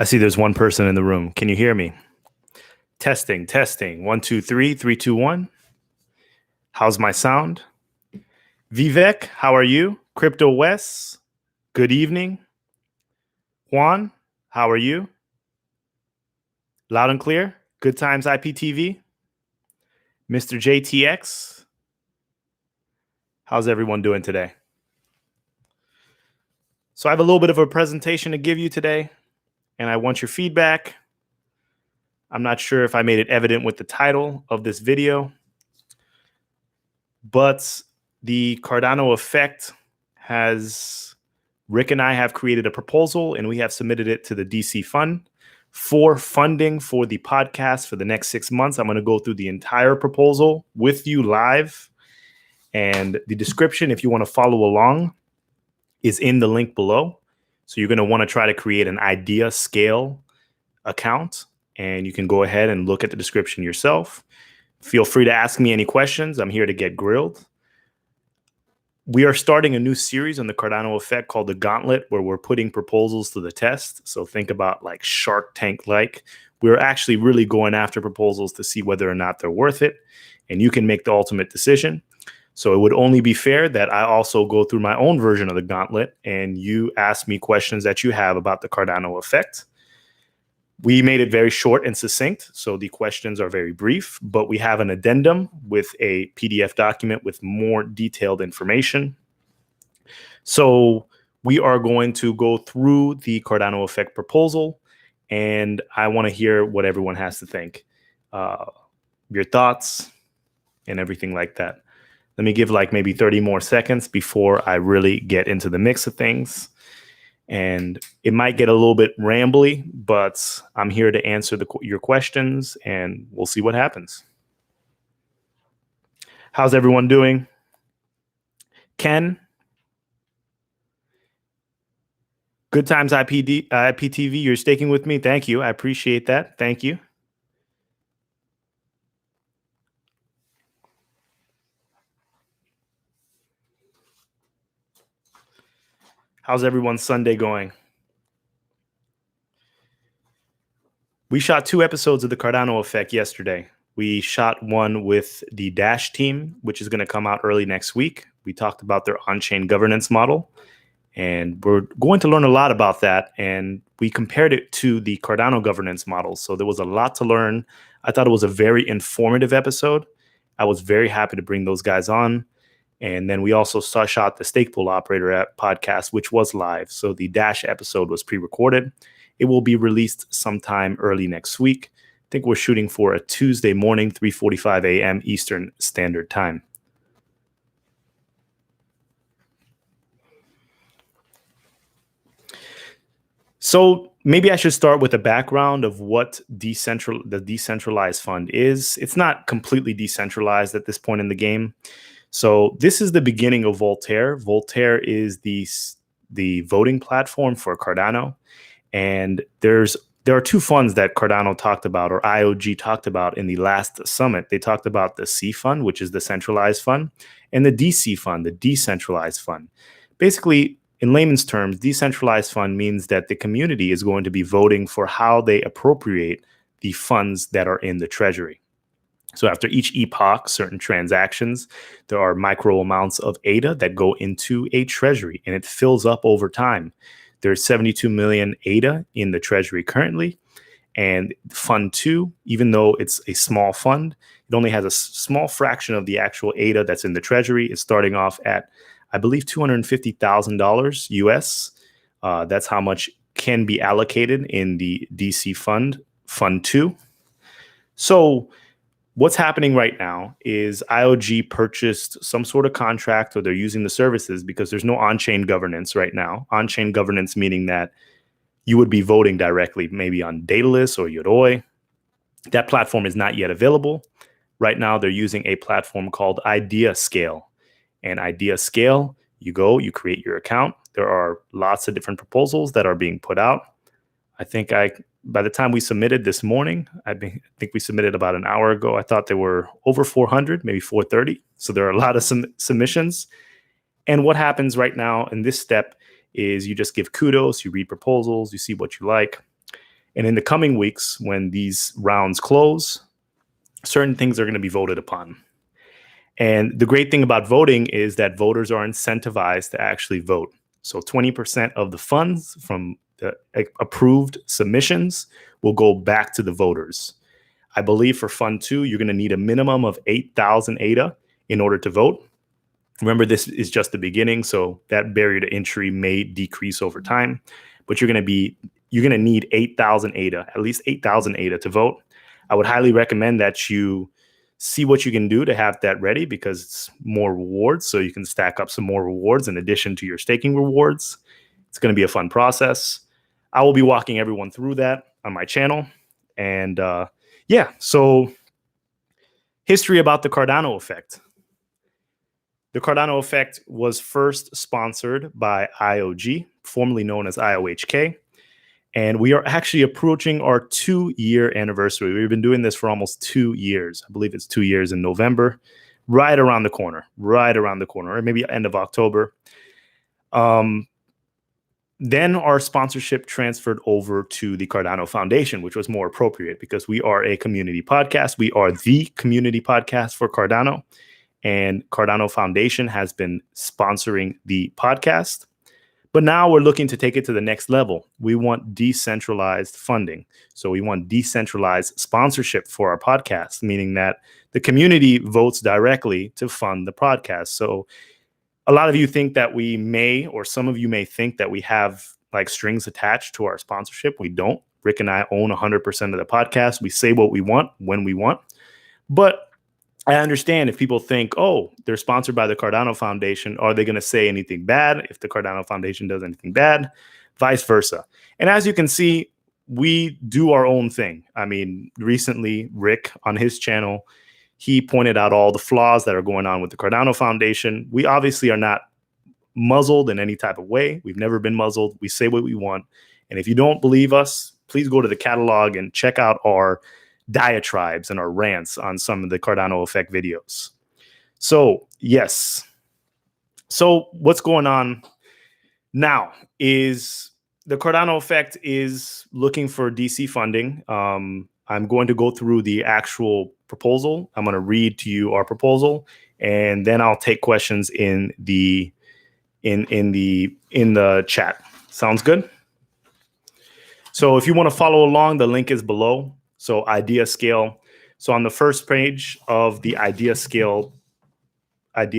I see there's one person in the room. Can you hear me? Testing, testing. 1, 2, 3, 3, 2, 1. How's my sound? Vivek, how are you? Crypto Wes, good evening. Juan, how are you? Loud and clear. Good times IPTV. Mr. JTX, how's everyone doing today? So I have a little bit of a presentation to give you today, and I want your feedback. I'm not sure if I made it evident with the title of this video, but the Cardano Effect Rick and I have created a proposal, and we have submitted it to the DC Fund for funding for the podcast for the next 6 months. I'm going to go through the entire proposal with you live, and the description, if you want to follow along, is in the link below. So you're going to want to try to create an idea scale account, and you can go ahead and look at the description yourself. Feel free to ask me any questions. I'm here to get grilled. We are starting a new series on the Cardano Effect called the Gauntlet, where we're putting proposals to the test. So think about like Shark Tank-like. We're actually really going after proposals to see whether or not they're worth it, and you can make the ultimate decision. So it would only be fair that I also go through my own version of the Gauntlet, and you ask me questions that you have about the Cardano Effect. We made it very short and succinct, so the questions are very brief, but we have an addendum with a PDF document with more detailed information. So we are going to go through the Cardano Effect proposal, and I want to hear what everyone has to think, your thoughts and everything like that. Let me give like maybe 30 more seconds before I really get into the mix of things. And it might get a little bit rambly, but I'm here to answer your questions, and we'll see what happens. How's everyone doing? Ken? Good times IPTV, you're sticking with me. Thank you. I appreciate that. Thank you. How's everyone's Sunday going? We shot 2 episodes of the Cardano Effect yesterday. We shot one with the Dash team, which is going to come out early next week. We talked about their on-chain governance model, and we're going to learn a lot about that. And we compared it to the Cardano governance model. So there was a lot to learn. I thought it was a very informative episode. I was very happy to bring those guys on. And then we also shot the Stake Pool Operator podcast, which was live. So the Dash episode was pre-recorded. It will be released sometime early next week. I think we're shooting for a Tuesday morning, 3:45 a.m. Eastern Standard Time. So maybe I should start with a background of what the Decentralized Fund is. It's not completely decentralized at this point in the game. So this is the beginning of Voltaire. Voltaire is the voting platform for Cardano. And there are 2 funds that Cardano talked about, or IOG talked about in the last summit. They talked about the C Fund, which is the centralized fund, and the DC Fund, the decentralized fund. Basically, in layman's terms, decentralized fund means that the community is going to be voting for how they appropriate the funds that are in the treasury. So after each epoch, certain transactions, there are micro amounts of ADA that go into a treasury, and it fills up over time. There's 72 million ADA in the treasury currently, and Fund 2, even though it's a small fund, it only has a small fraction of the actual ADA that's in the treasury. It's starting off at, I believe, $250,000 US. That's how much can be allocated in the DC Fund, Fund 2. So what's happening right now is IOG purchased some sort of contract, or they're using the services, because there's no on-chain governance right now. On-chain governance meaning that you would be voting directly, maybe on Daedalus or Yoroi. That platform is not yet available. Right now, they're using a platform called Idea Scale. And Idea Scale, you go, you create your account. There are lots of different proposals that are being put out. I think by the time we submitted this morning, I think we submitted about an hour ago. I thought there were over 400, maybe 430. So there are a lot of submissions. And what happens right now in this step is you just give kudos, you read proposals, you see what you like. And in the coming weeks, when these rounds close, certain things are going to be voted upon. And the great thing about voting is that voters are incentivized to actually vote. So 20% of the funds from the approved submissions will go back to the voters. I believe for Fund 2, you're going to need a minimum of 8,000 ADA in order to vote. Remember, this is just the beginning, so that barrier to entry may decrease over time, but you're going to need 8,000 ADA, at least 8,000 ADA to vote. I would highly recommend that you see what you can do to have that ready, because it's more rewards, so you can stack up some more rewards in addition to your staking rewards. It's going to be a fun process. I will be walking everyone through that on my channel. And so history about the Cardano Effect. The Cardano Effect was first sponsored by IOG, formerly known as IOHK. And we are actually approaching our 2-year anniversary. We've been doing this for almost 2 years. I believe it's 2 years in November, right around the corner, or maybe end of October. Then our sponsorship transferred over to the Cardano Foundation, which was more appropriate because we are a community podcast. We are the community podcast for Cardano. And Cardano Foundation has been sponsoring the podcast. But now we're looking to take it to the next level. We want decentralized funding. So we want decentralized sponsorship for our podcast, meaning that the community votes directly to fund the podcast. So a lot of you think that we may, or some of you may think that we have like strings attached to our sponsorship. We don't. Rick and I own 100% of the podcast. We say what we want when we want. But I understand if people think, oh, they're sponsored by the Cardano Foundation, are they going to say anything bad if the Cardano Foundation does anything bad? Vice versa. And as you can see, we do our own thing. I mean, recently, Rick on his channel, he pointed out all the flaws that are going on with the Cardano Foundation. We obviously are not muzzled in any type of way. We've never been muzzled. We say what we want. And if you don't believe us, please go to the catalog and check out our diatribes and our rants on some of the Cardano Effect videos. So, yes. So what's going on now is the Cardano Effect is looking for DC funding. I'm going to go through the actual proposal. I'm going to read to you our proposal, and then I'll take questions in the chat. Sounds good? So if you want to follow along, the link is below. So idea scale. So on the first page of the idea scale link,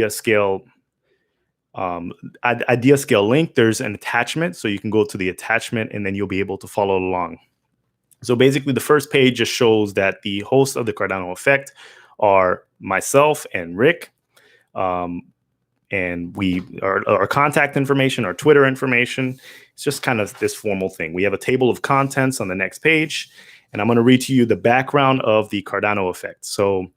there's an attachment. So you can go to the attachment and then you'll be able to follow along. So basically the first page just shows that the hosts of the Cardano Effect are myself and Rick. And our contact information, our Twitter information, it's just kind of this formal thing. We have a table of contents on the next page. And I'm going to read to you the background of the Cardano Effect. So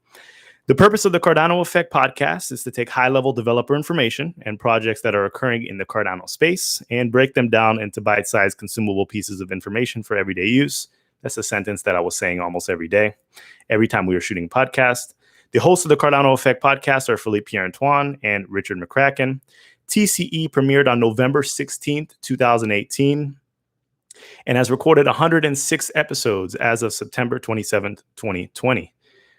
the purpose of the Cardano Effect podcast is to take high-level developer information and projects that are occurring in the Cardano space and break them down into bite-sized consumable pieces of information for everyday use. That's a sentence that I was saying almost every day, every time we were shooting a podcast. The hosts of the Cardano Effect podcast are Philippe Pierre-Antoine and Richard McCracken. TCE premiered on November 16th, 2018. And has recorded 106 episodes as of September 27th, 2020.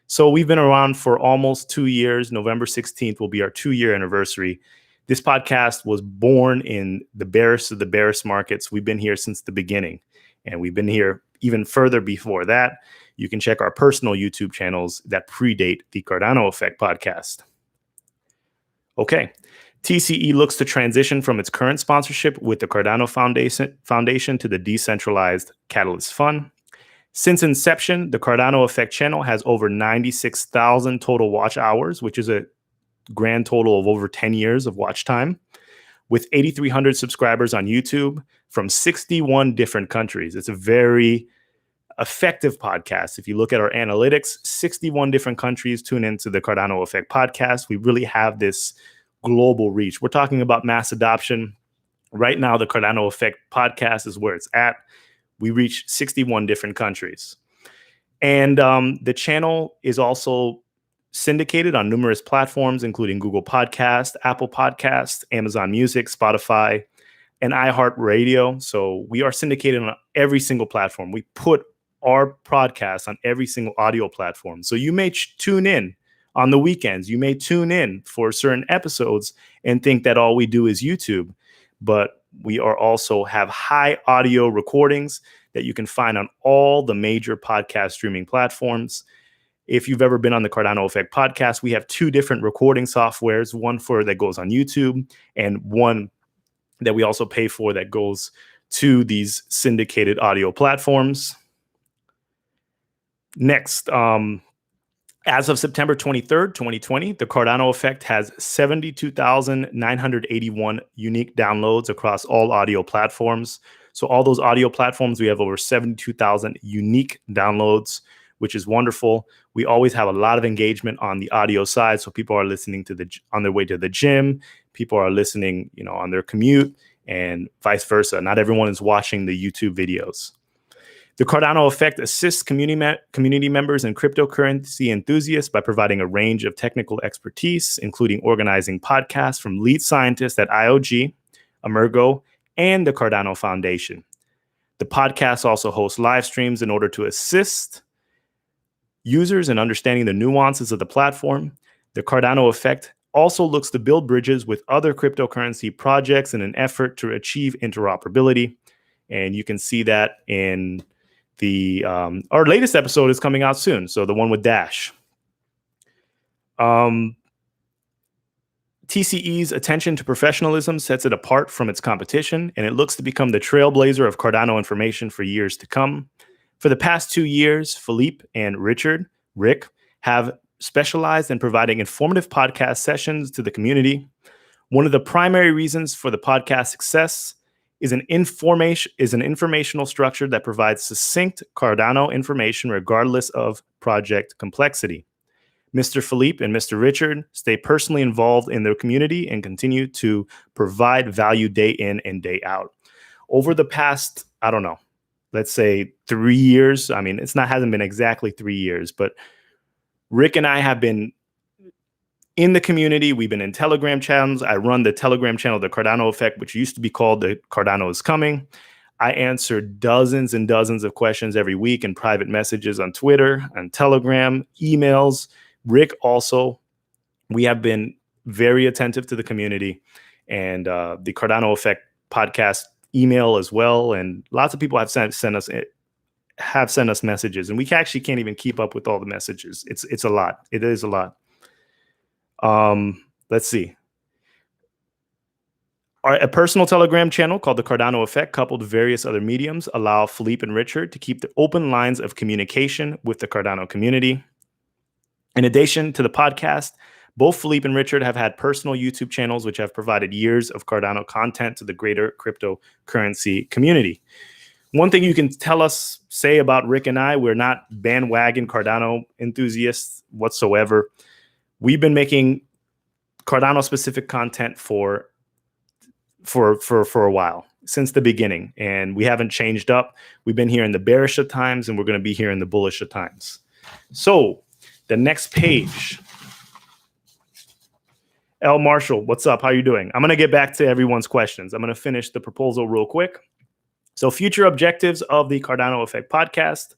So we've been around for almost 2 years. November 16th will be our 2-year anniversary. This podcast was born in the barest of the barest markets. We've been here since the beginning, and we've been here even further before that. You can check our personal YouTube channels that predate the Cardano Effect podcast. Okay. TCE looks to transition from its current sponsorship with the Cardano Foundation to the Decentralized Catalyst Fund. Since inception, the Cardano Effect channel has over 96,000 total watch hours, which is a grand total of over 10 years of watch time, with 8,300 subscribers on YouTube from 61 different countries. It's a very effective podcast. If you look at our analytics, 61 different countries tune into the Cardano Effect podcast. We really have this global reach. We're talking about mass adoption. Right now, the Cardano Effect podcast is where it's at. We reach 61 different countries. And the channel is also syndicated on numerous platforms, including Google Podcast, Apple Podcast, Amazon Music, Spotify, and iHeartRadio. So we are syndicated on every single platform. We put our podcast on every single audio platform. So you may tune in on the weekends. You may tune in for certain episodes and think that all we do is YouTube. But we are also have high audio recordings that you can find on all the major podcast streaming platforms. If you've ever been on the Cardano Effect podcast, we have two different recording softwares, one for that goes on YouTube and one that we also pay for that goes to these syndicated audio platforms. Next, as of September 23rd, 2020, the Cardano Effect has 72,981 unique downloads across all audio platforms. So all those audio platforms, we have over 72,000 unique downloads, which is wonderful. We always have a lot of engagement on the audio side. So people are listening on their way to the gym. People are listening, on their commute and vice versa. Not everyone is watching the YouTube videos. The Cardano Effect assists community members and cryptocurrency enthusiasts by providing a range of technical expertise, including organizing podcasts from lead scientists at IOG, Emergo, and the Cardano Foundation. The podcast also hosts live streams in order to assist users in understanding the nuances of the platform. The Cardano Effect also looks to build bridges with other cryptocurrency projects in an effort to achieve interoperability. And you can see that in our latest episode is coming out soon. So the one with Dash. TCE's attention to professionalism sets it apart from its competition, and it looks to become the trailblazer of Cardano information for years to come. For the past 2 years, Philippe and Rick, have specialized in providing informative podcast sessions to the community. One of the primary reasons for the podcast success is an informational structure that provides succinct Cardano information regardless of project complexity. Mr. Philippe and Mr. Richard stay personally involved in their community and continue to provide value day in and day out. Over the past, let's say 3 years. I mean, hasn't been exactly 3 years, but Rick and I have been in the community. We've been in Telegram channels. I run the Telegram channel, the Cardano Effect, which used to be called the Cardano is Coming. I answer dozens and dozens of questions every week in private messages on Twitter and Telegram, emails. Rick also, we have been very attentive to the community and the Cardano Effect podcast email as well. And lots of people have sent us messages, and we actually can't even keep up with all the messages. It's a lot. It is a lot. Let's see. A personal Telegram channel called the Cardano Effect, coupled with various other mediums, allow Philippe and Richard to keep the open lines of communication with the Cardano community. In addition to the podcast, both Philippe and Richard have had personal YouTube channels, which have provided years of Cardano content to the greater cryptocurrency community. One thing you can say about Rick and I, we're not bandwagon Cardano enthusiasts whatsoever. We've been making Cardano specific content for a while, since the beginning, and we haven't changed up. We've been here in the bearish of times, and we're going to be here in the bullish of times. So the next page. L. Marshall, what's up? How are you doing? I'm going to get back to everyone's questions. I'm going to finish the proposal real quick. So future objectives of the Cardano Effect podcast.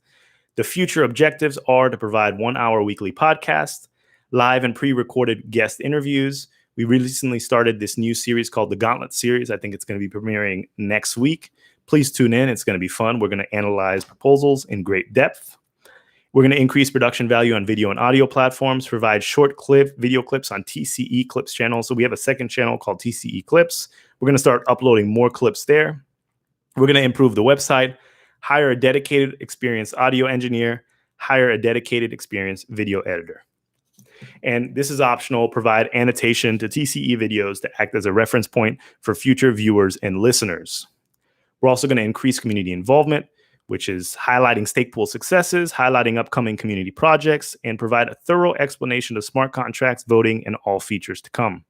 The future objectives are to provide 1 hour weekly podcast, live and pre-recorded guest interviews. We recently started this new series called the Gauntlet series. I think it's going to be premiering next week. Please tune in. It's going to be fun. We're going to analyze proposals in great depth. We're going to increase production value on video and audio platforms, provide short video clips on TCE Clips channel. So we have a second channel called TCE Clips. We're going to start uploading more clips there. We're going to improve the website, hire a dedicated, experienced audio engineer, hire a dedicated, experienced video editor. And this is optional. Provide annotation to TCE videos to act as a reference point for future viewers and listeners. We're also going to increase community involvement, which is highlighting stake pool successes, highlighting upcoming community projects, and provide a thorough explanation of smart contracts, voting, and all features to come.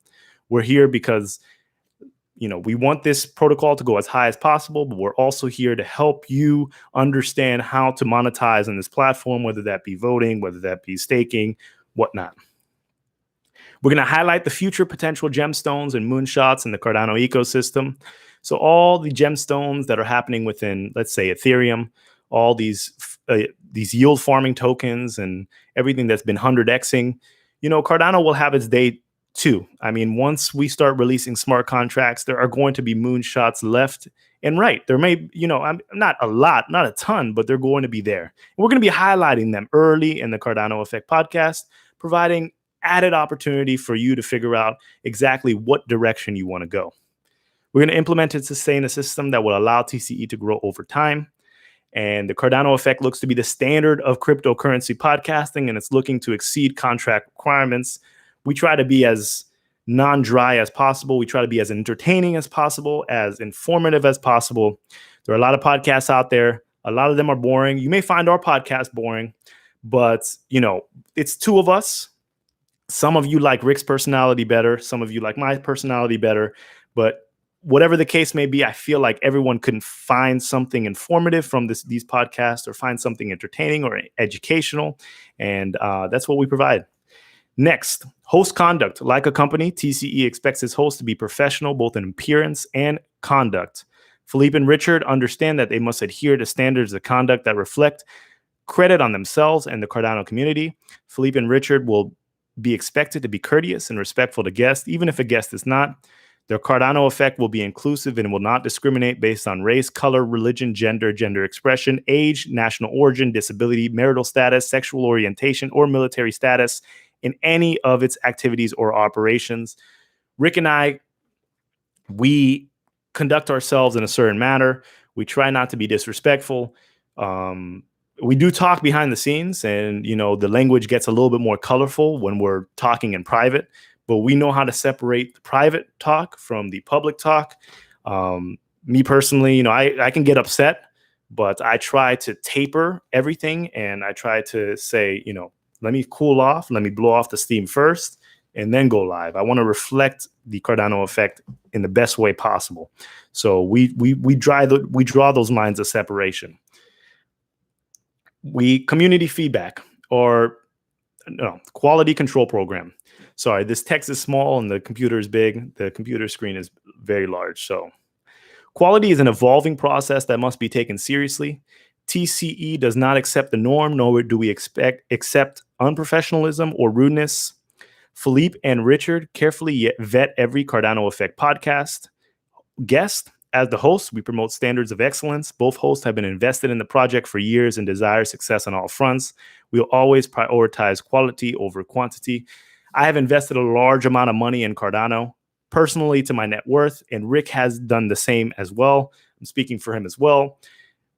We're here because, we want this protocol to go as high as possible, but we're also here to help you understand how to monetize on this platform, whether that be voting, whether that be staking, whatnot. We're going to highlight the future potential gemstones and moonshots in the Cardano ecosystem. So all the gemstones that are happening within, let's say, Ethereum, all these yield farming tokens and everything that's been 100xing, Cardano will have its day too. I mean, once we start releasing smart contracts, there are going to be moonshots left and right. There may, not a lot, not a ton, but they're going to be there. And we're going to be highlighting them early in the Cardano Effect podcast, providing added opportunity for you to figure out exactly what direction you want to go. We're going to implement and sustain a system that will allow TCE to grow over time. And the Cardano Effect looks to be the standard of cryptocurrency podcasting, and it's looking to exceed contract requirements. We try to be as non-dry as possible. We try to be as entertaining as possible, as informative as possible. There are a lot of podcasts out there. A lot of them are boring. You may find our podcast boring, but, it's two of us. Some of you like Rick's personality better. Some of you like my personality better. But whatever the case may be, I feel like everyone can find something informative from these podcasts, or find something entertaining or educational. And that's what we provide. Next, host conduct. Like a company, TCE expects its hosts to be professional, both in appearance and conduct. Philippe and Richard understand that they must adhere to standards of conduct that reflect credit on themselves and the Cardano community. Philippe and Richard will be expected to be courteous and respectful to guests, even if a guest is not. Their Cardano Effect will be inclusive and will not discriminate based on race, color, religion, gender expression, age, national origin, disability, marital status, sexual orientation, or military status in any of its activities or operations. Rick and I, we conduct ourselves in a certain manner. We try not to be disrespectful. We do talk behind the scenes, and, the language gets a little bit more colorful when we're talking in private. But we know how to separate the private talk from the public talk. Me personally, I can get upset, but I try to taper everything, and I try to say, let me cool off, let me blow off the steam first, and then go live. I want to reflect the Cardano Effect in the best way possible. So we draw those lines of separation. Community feedback, or quality control program. Sorry, this text is small and the computer is big. The computer screen is very large. So quality is an evolving process that must be taken seriously. TCE does not accept the norm, nor do we accept unprofessionalism or rudeness. Philippe and Richard carefully vet every Cardano Effect podcast guest. As the hosts, we promote standards of excellence. Both hosts have been invested in the project for years and desire success on all fronts. We'll always prioritize quality over quantity. I have invested a large amount of money in Cardano, personally, to my net worth, and Rick has done the same as well. I'm speaking for him as well.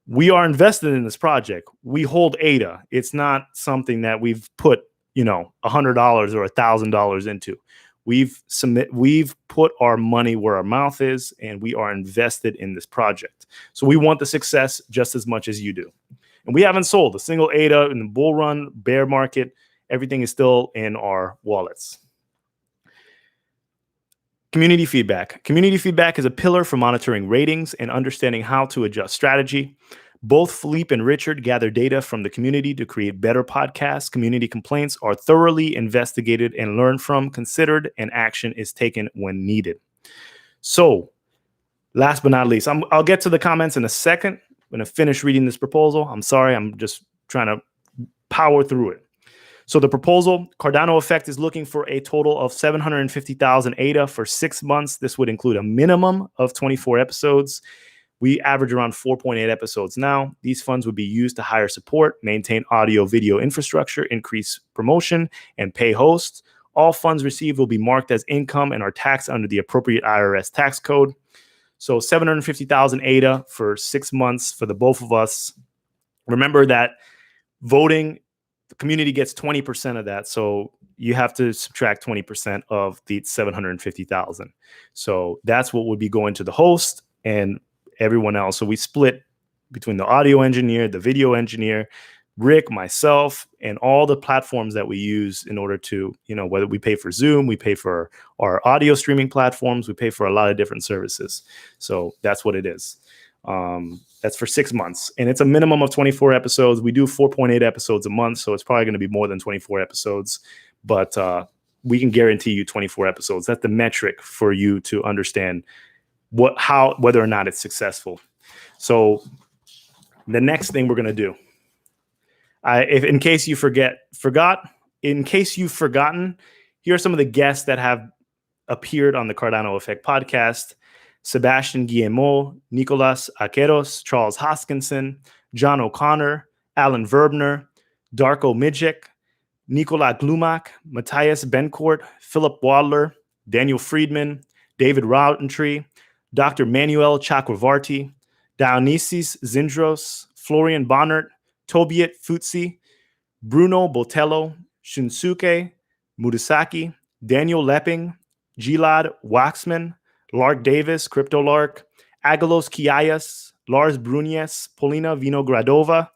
We are invested in this project. We hold ADA. It's not something that we've put, $100 or $1,000 into. We've put our money where our mouth is, and we are invested in this project. So we want the success just as much as you do. And we haven't sold a single ADA in the bull run, bear market. Everything is still in our wallets. Community feedback. Community feedback is a pillar for monitoring ratings and understanding how to adjust strategy. Both Philippe and Richard gather data from the community to create better podcasts. Community complaints are thoroughly investigated and learned from, considered, and action is taken when needed. So, last but not least, I'll get to the comments in a second. I'm going to finish reading this proposal. I'm sorry, I'm just trying to power through it. So the proposal, Cardano Effect is looking for a total of 750,000 ADA for 6 months. This would include a minimum of 24 episodes. We average around 4.8 episodes now. These funds would be used to hire support, maintain audio video infrastructure, increase promotion, and pay hosts. All funds received will be marked as income and are taxed under the appropriate IRS tax code. So 750,000 ADA for 6 months for the both of us. Remember that voting, the community gets 20% of that. So you have to subtract 20% of the 750,000. So that's what would be going to the host and everyone else. So we split between the audio engineer, the video engineer, Rick, myself, and all the platforms that we use in order to, whether we pay for Zoom, we pay for our audio streaming platforms, we pay for a lot of different services. So that's what it is. That's for 6 months, and it's a minimum of 24 episodes. We do 4.8 episodes a month, so it's probably going to be more than 24 episodes. But we can guarantee you 24 episodes. That's the metric for you to understand whether or not it's successful. So the next thing we're going to do, in case you've forgotten, here are some of the guests that have appeared on the Cardano Effect podcast: Sebastian Guillemot, Nicolas Akeros, Charles Hoskinson, John O'Connor, Alan Verbner, Darko Midjek, Nikola Glumak, Matthias Bencourt, Philip Wadler, Daniel Friedman, David Rautentree, Dr. Manuel Chakravarti, Dionysis Zindros, Florian Bonnert, Tobiat Futsi, Bruno Botello, Shunsuke Murasaki, Daniel Lepping, Gilad Waxman, Lark Davis, CryptoLark, Agalos Kiayas, Lars Brunies, Polina Vinogradova,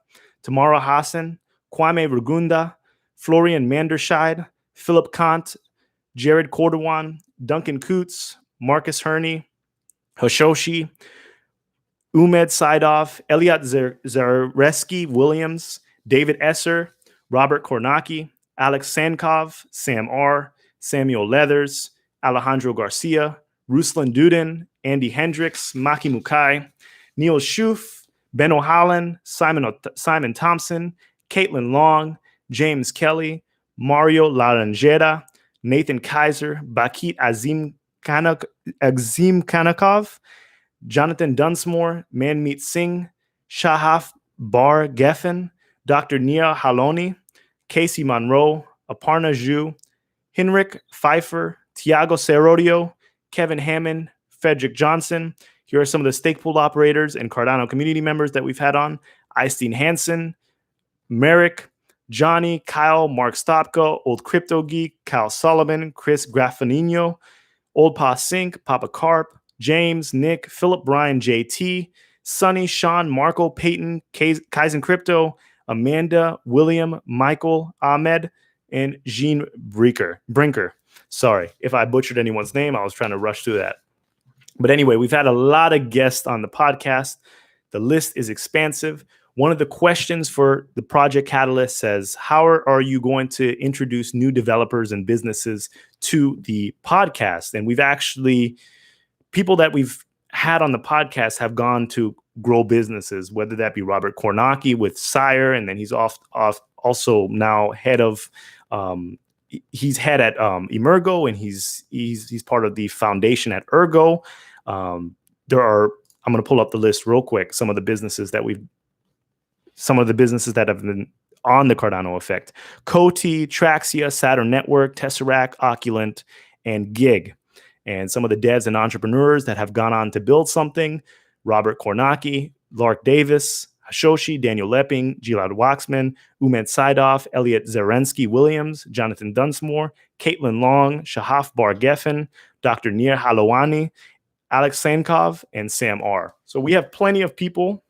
Tamara Hassan, Kwame Rugunda, Florian Manderscheid, Philip Kant, Jared Cordowan, Duncan Coots, Marcus Herney, Hoshoshi, Umed Saidov, Elliot Zareski Williams, David Esser, Robert Kornacki, Alex Sankov, Sam R., Samuel Leathers, Alejandro Garcia, Ruslan Dudin, Andy Hendricks, Maki Mukai, Neil Schoof, Ben O'Hallen, Simon Thompson, Caitlin Long, James Kelly, Mario Laranjera, Nathan Kaiser, Bakit Azim Kanakov, Jonathan Dunsmore, Manmeet Singh, Shahaf Bar Geffen, Dr. Nia Haloni, Casey Monroe, Aparna Zhu, Henrik Pfeiffer, Tiago Serodio, Kevin Hammond, Frederick Johnson. Here are some of the stake pool operators and Cardano community members that we've had on: Eystein Hansen, Merrick, Johnny, Kyle, Mark Stopka, Old Crypto Geek, Kyle Sullivan, Chris Graffanino, Old Pa Sink, Papa Carp, James, Nick, Philip Bryan, JT, Sonny, Sean, Marco, Peyton, Kaizen Crypto, Amanda, William, Michael, Ahmed, and Jean Brinker. Sorry if I butchered anyone's name. I was trying to rush through that. But anyway, we've had a lot of guests on the podcast. The list is expansive. One of the questions for the Project Catalyst says, how are you going to introduce new developers and businesses to the podcast? And people that we've had on the podcast have gone to grow businesses, whether that be Robert Kornacki with Sire, and then he's also now head of he's head at Emergo, and he's part of the foundation at Ergo. I'm going to pull up the list real quick. Some of the businesses that have been on the Cardano Effect: Coty, Traxia, Saturn Network, Tesseract, Oculent, and Gig. And some of the devs and entrepreneurs that have gone on to build something: Robert Kornacki, Lark Davis, Hashoshi, Daniel Lepping, Gilad Waxman, Umed Saidov, Elliot Zarensky Williams, Jonathan Dunsmore, Caitlin Long, Shahaf Bar Geffen, Dr. Nir Halawani, Alex Sankov, and Sam R. So we have plenty of people,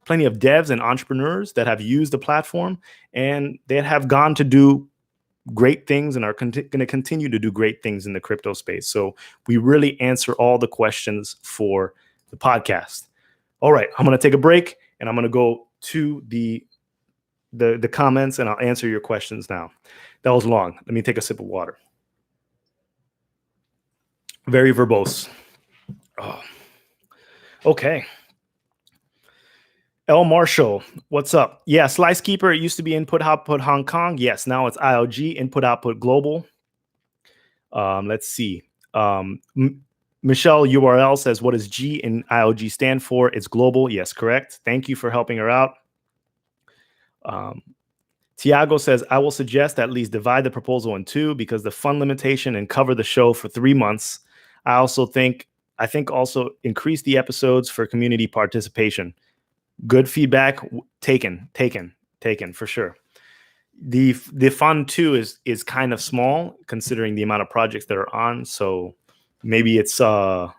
plenty of devs and entrepreneurs that have used the platform, and they have gone to do great things and are going to continue to do great things in the crypto space. So we really answer all the questions for the podcast. All right, I'm going to take a break, and I'm going to go to the comments, and I'll answer your questions now. That was long. Let me take a sip of water. Very verbose. Oh. Okay. L. Marshall, what's up? Yeah, Slice Keeper, it used to be Input Output Hong Kong. Yes, now it's ILG, Input Output Global. Let's see. Michelle URL says, what does G in ILG stand for? It's global. Yes, correct. Thank you for helping her out. Tiago says, I will suggest at least divide the proposal in two because the fund limitation and cover the show for 3 months. I think also increase the episodes for community participation. Good feedback. Taken for sure. The fund too is kind of small considering the amount of projects that are on. So maybe it's too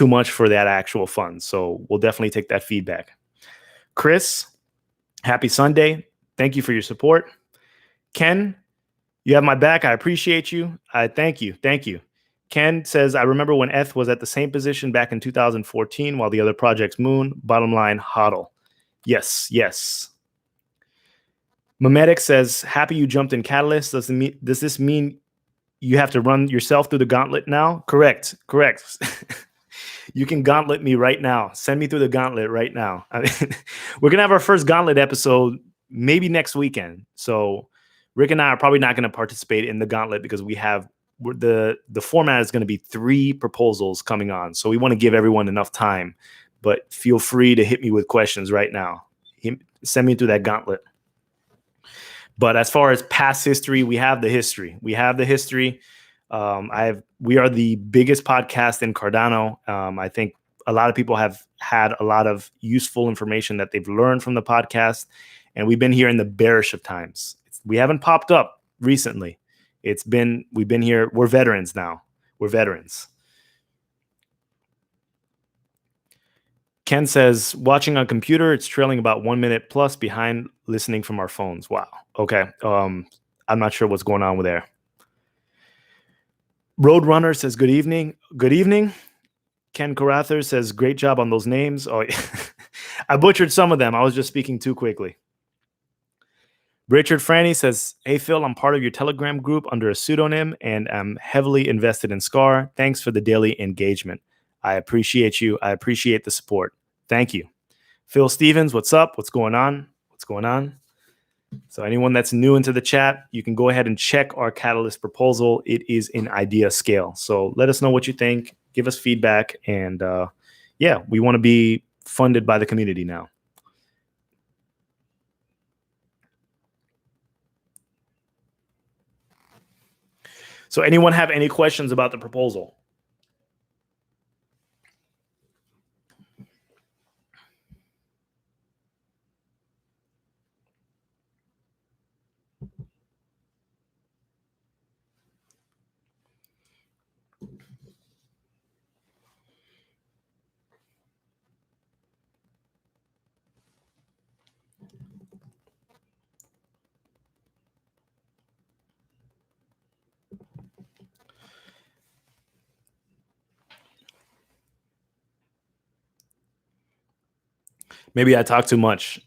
much for that actual fund. So we'll definitely take that feedback. Chris, happy Sunday. Thank you for your support. Ken, you have my back. I appreciate you. Thank you. Ken says, I remember when ETH was at the same position back in 2014 while the other projects moon. Bottom line, hodl. Yes. Memetic says, happy you jumped in Catalyst. Does this mean you have to run yourself through the gauntlet now? Correct. You can gauntlet me right now. Send me through the gauntlet right now. I mean, we're going to have our first gauntlet episode maybe next weekend. So Rick and I are probably not going to participate in the gauntlet because the format is going to be 3 proposals coming on. So we want to give everyone enough time, but feel free to hit me with questions right now. Send me through that gauntlet. But as far as past history, we have the history. We are the biggest podcast in Cardano. I think a lot of people have had a lot of useful information that they've learned from the podcast, and we've been here in the bearish of times. We haven't popped up recently. We've been here. We're veterans now. We're veterans. Ken says, watching on computer, it's trailing about 1 minute plus behind listening from our phones. Wow. Okay. I'm not sure what's going on with there. Roadrunner says, good evening. Good evening. Ken Carather says, great job on those names. Oh, I butchered some of them. I was just speaking too quickly. Richard Franny says, hey, Phil, I'm part of your Telegram group under a pseudonym and I'm heavily invested in SCAR. Thanks for the daily engagement. I appreciate you. I appreciate the support. Thank you. Phil Stevens, what's up? What's going on? So anyone that's new into the chat, you can go ahead and check our Catalyst proposal. It is in idea scale. So let us know what you think. Give us feedback. And we want to be funded by the community now. So anyone have any questions about the proposal? Maybe I talk too much.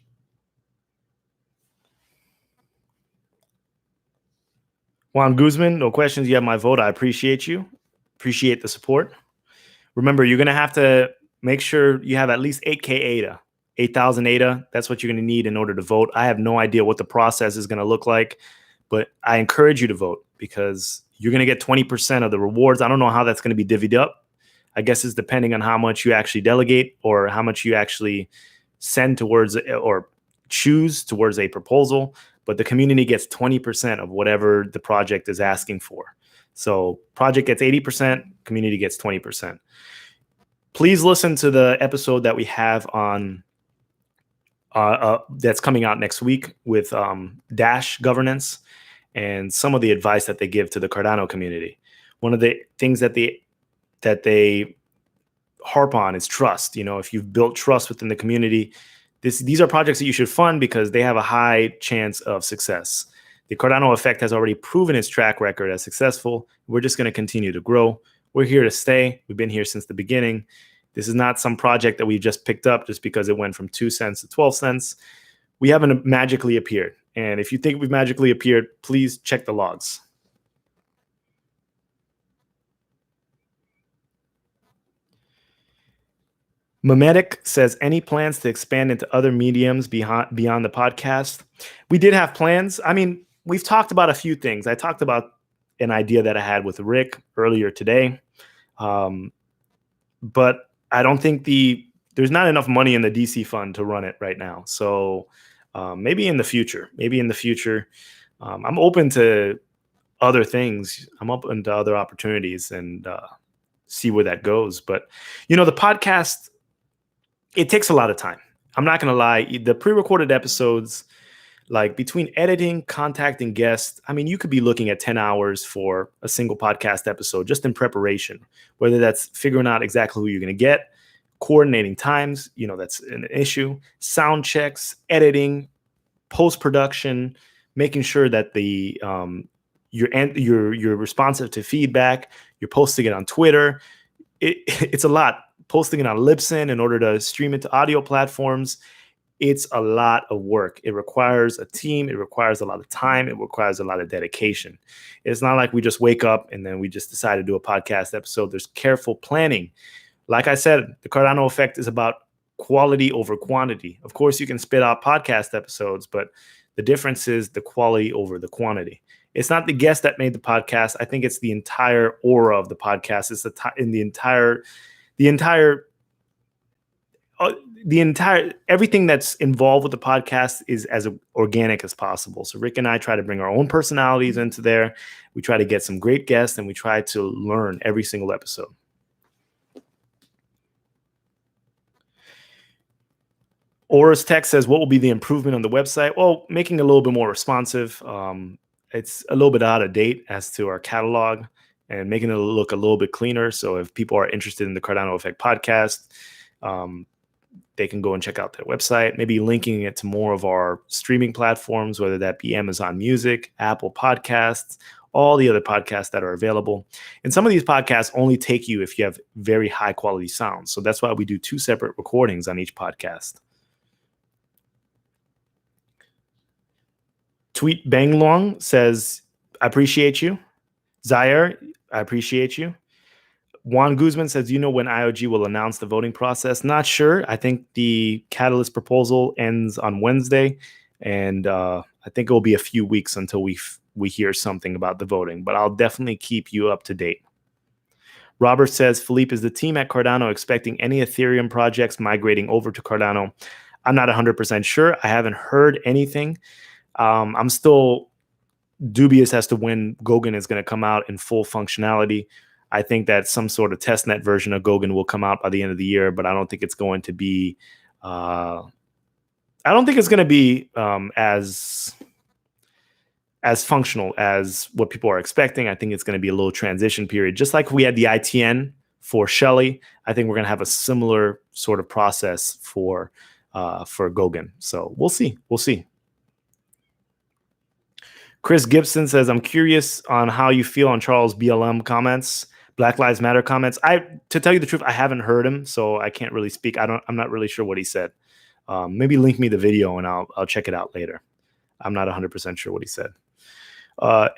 Juan Guzman, no questions. You have my vote. I appreciate you. Appreciate the support. Remember, you're going to have to make sure you have at least 8K ADA, 8,000 ADA. That's what you're going to need in order to vote. I have no idea what the process is going to look like, but I encourage you to vote because you're going to get 20% of the rewards. I don't know how that's going to be divvied up. I guess it's depending on how much you actually delegate or how much you actually send towards or choose towards a proposal, but the community gets 20% of whatever the project is asking for. So project gets 80%, community gets 20%. Please listen to the episode that we have on that's coming out next week with Dash governance and some of the advice that they give to the Cardano community. One of the things that they harp on is trust. If you've built trust within the community, these are projects that you should fund because they have a high chance of success. The Cardano Effect has already proven its track record as successful. We're just going to continue to grow. We're here to stay. We've been here since the beginning. This is not some project that we just picked up just because it went from 2 cents to 12 cents. We haven't magically appeared. And if you think we've magically appeared, please check the logs. Memetic says, any plans to expand into other mediums beyond the podcast? We did have plans. I mean, we've talked about a few things. I talked about an idea that I had with Rick earlier today. But I don't think there's not enough money in the DC fund to run it right now. So maybe in the future, I'm open to other things. I'm open to other opportunities and see where that goes. But, the podcast, it takes a lot of time. I'm not going to lie. The pre-recorded episodes, like between editing, contacting guests, I mean, you could be looking at 10 hours for a single podcast episode just in preparation, whether that's figuring out exactly who you're going to get, coordinating times, that's an issue, sound checks, editing, post-production, making sure that you're responsive to feedback, you're posting it on Twitter. It's a lot. Posting it on Libsyn in order to stream it to audio platforms. it's a lot of work. It requires a team. It requires a lot of time. It requires a lot of dedication. It's not like we just wake up and then we just decide to do a podcast episode. There's careful planning. Like I said, the Cardano effect is about quality over quantity. Of course, you can spit out podcast episodes, but the difference is the quality over the quantity. It's not the guest that made the podcast. I think it's the entire aura of the podcast. It's the entire everything that's involved with the podcast is as organic as possible. So Rick and I try to bring our own personalities into there. We try to get some great guests, and we try to learn every single episode. Aura's text says, what will be the improvement on the website? Well, making it a little bit more responsive. It's a little bit out of date as to our catalog, and making it look a little bit cleaner. So if people are interested in the Cardano Effect podcast, they can go and check out their website, maybe linking it to more of our streaming platforms, whether that be Amazon Music, Apple Podcasts, all the other podcasts that are available. And some of these podcasts only take you if you have very high quality sound. So that's why we do 2 separate recordings on each podcast. Tweet Banglong says, I appreciate you. Zaire, I appreciate you. Juan Guzman says, you know when IOG will announce the voting process? Not sure. I think the Catalyst proposal ends on Wednesday, and I think it will be a few weeks until we hear something about the voting, but I'll definitely keep you up to date. Robert says, Philippe, is the team at Cardano expecting any Ethereum projects migrating over to Cardano? I'm not 100% sure. I haven't heard anything. I'm still dubious as to when Goguen is going to come out in full functionality. I think that some sort of testnet version of Goguen will come out by the end of the year, but I don't think it's going to be. I don't think it's going to be as functional as what people are expecting. I think it's going to be a little transition period, just like we had the ITN for Shelley. I think we're going to have a similar sort of process for Goguen. So we'll see. We'll see. Chris Gibson says, I'm curious on how you feel on Charles BLM comments, Black Lives Matter comments. To tell you the truth, I haven't heard him, so I can't really speak. I'm not really sure what he said. Maybe link me the video and I'll check it out later. I'm not 100% sure what he said.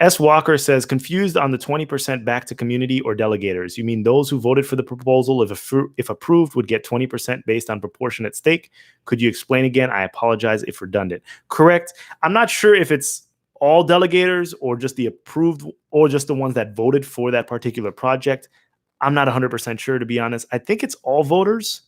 S. Walker says, confused on the 20% back to community or delegators. You mean those who voted for the proposal, if approved, would get 20% based on proportionate stake? Could you explain again? I apologize if redundant. Correct. I'm not sure if it's all delegators or just the approved or just the ones that voted for that particular project. I'm not 100% sure, to be honest. I think it's all voters.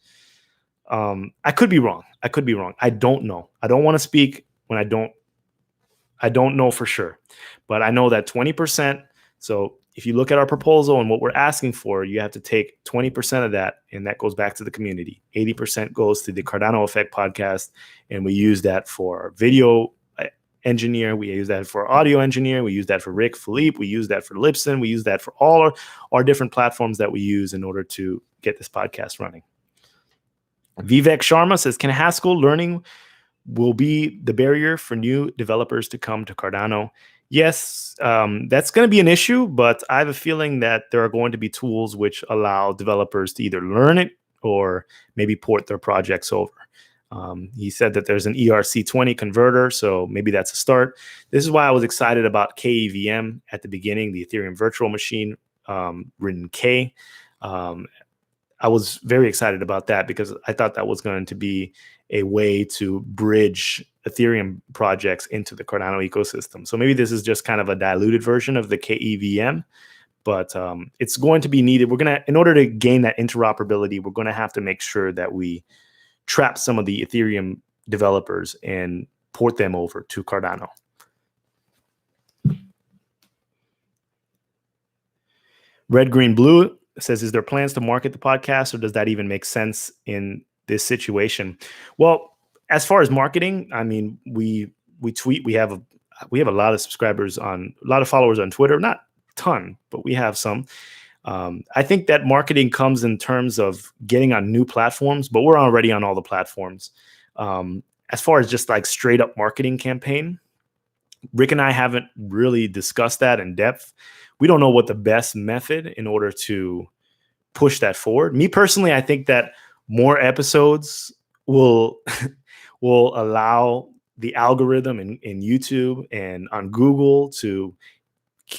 I could be wrong. I don't know. I don't want to speak when I don't know for sure, but I know that 20%. So if you look at our proposal and what we're asking for, you have to take 20% of that, and that goes back to the community. 80% goes to the Cardano Effect podcast, and we use that for video engineer, we use that for audio engineer, we use that for Rick, Philippe, we use that for Lipson, we use that for all our different platforms that we use in order to get this podcast running. Vivek Sharma says, can Haskell learning will be the barrier for new developers to come to Cardano? Yes, that's going to be an issue, but I have a feeling that there are going to be tools which allow developers to either learn it or maybe port their projects over. He said that there's an ERC20 converter, so maybe that's a start. This is why I was excited about KEVM at the beginning, the Ethereum virtual machine, written K. I was very excited about that because I thought that was going to be a way to bridge Ethereum projects into the Cardano ecosystem. So maybe this is just kind of a diluted version of the KEVM, but it's going to be needed. In order to gain that interoperability, we're going to have to make sure that we trap some of the Ethereum developers and port them over to Cardano. Red, Green, Blue says, is there plans to market the podcast, or does that even make sense in this situation? Well, as far as marketing, I mean, we tweet, we have a lot of subscribers a lot of followers on Twitter, not a ton, but we have some. I think that marketing comes in terms of getting on new platforms, but we're already on all the platforms. As far as just like straight up marketing campaign, Rick and I haven't really discussed that in depth. We don't know what the best method in order to push that forward. Me personally, I think that more episodes will will allow the algorithm in YouTube and on Google to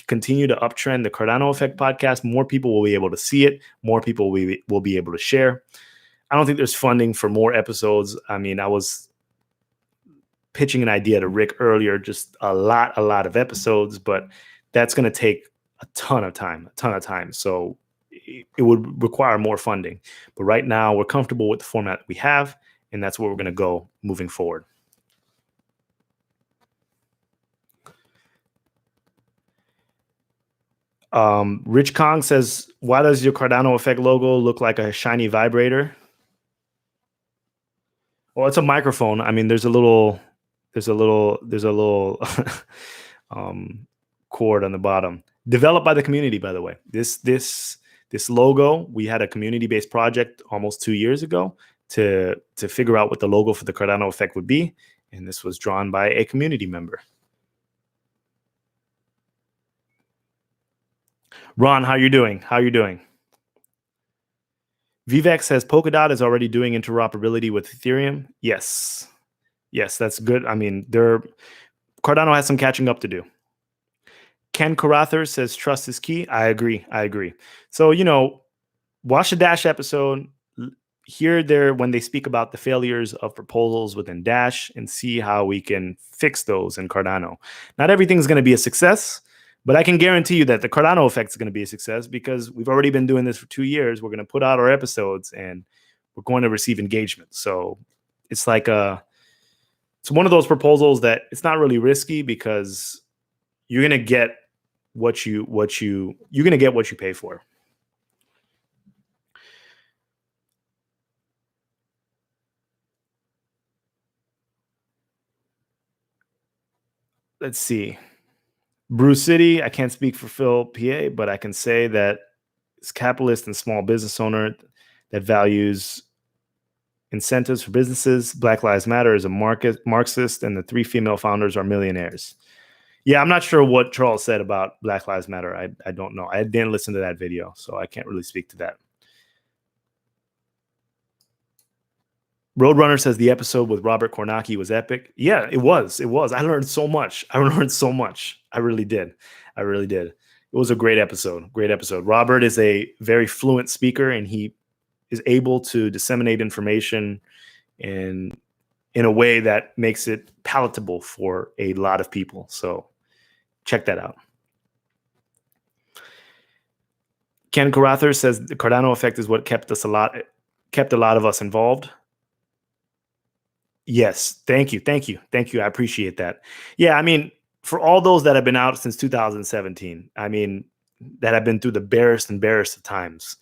continue to uptrend the Cardano Effect podcast. More people will be able to see it. More people will be able to share. I don't think there's funding for more episodes. I mean, I was pitching an idea to Rick earlier, just a lot of episodes, but that's going to take a ton of time. So it would require more funding. But right now, we're comfortable with the format we have, and that's where we're going to go moving forward. Rich Kong says, why does your Cardano Effect logo look like a shiny vibrator? Well, it's a microphone. I mean, there's a little cord on the bottom. Developed by the community, by the way. This logo, we had a community-based project almost 2 years ago to figure out what the logo for the Cardano Effect would be, and this was drawn by a community member. Ron, how you doing? Vivek says Polkadot is already doing interoperability with Ethereum. Yes, that's good. I mean, Cardano has some catching up to do. Ken Carather says trust is key. I agree. So, watch the Dash episode, hear when they speak about the failures of proposals within Dash, and see how we can fix those in Cardano. Not everything's going to be a success, but I can guarantee you that the Cardano Effect is going to be a success because we've already been doing this for 2 years. We're going to put out our episodes and we're going to receive engagement. So it's like it's one of those proposals that it's not really risky because you're going to get what you pay for. Let's see. Bruce City, I can't speak for Phil PA, but I can say that it's capitalist and small business owner that values incentives for businesses. Black Lives Matter is a Marxist, and the 3 female founders are millionaires. Yeah, I'm not sure what Charles said about Black Lives Matter. I don't know. I didn't listen to that video, so I can't really speak to that. Roadrunner says the episode with Robert Kornacki was epic. Yeah, it was. I learned so much. I really did. It was a great episode. Robert is a very fluent speaker, and he is able to disseminate information in a way that makes it palatable for a lot of people. So check that out. Ken Carather says the Cardano Effect is what kept a lot of us involved. Yes, thank you. I appreciate that. Yeah, I mean, for all those that have been out since 2017, I mean, that have been through the barest of times,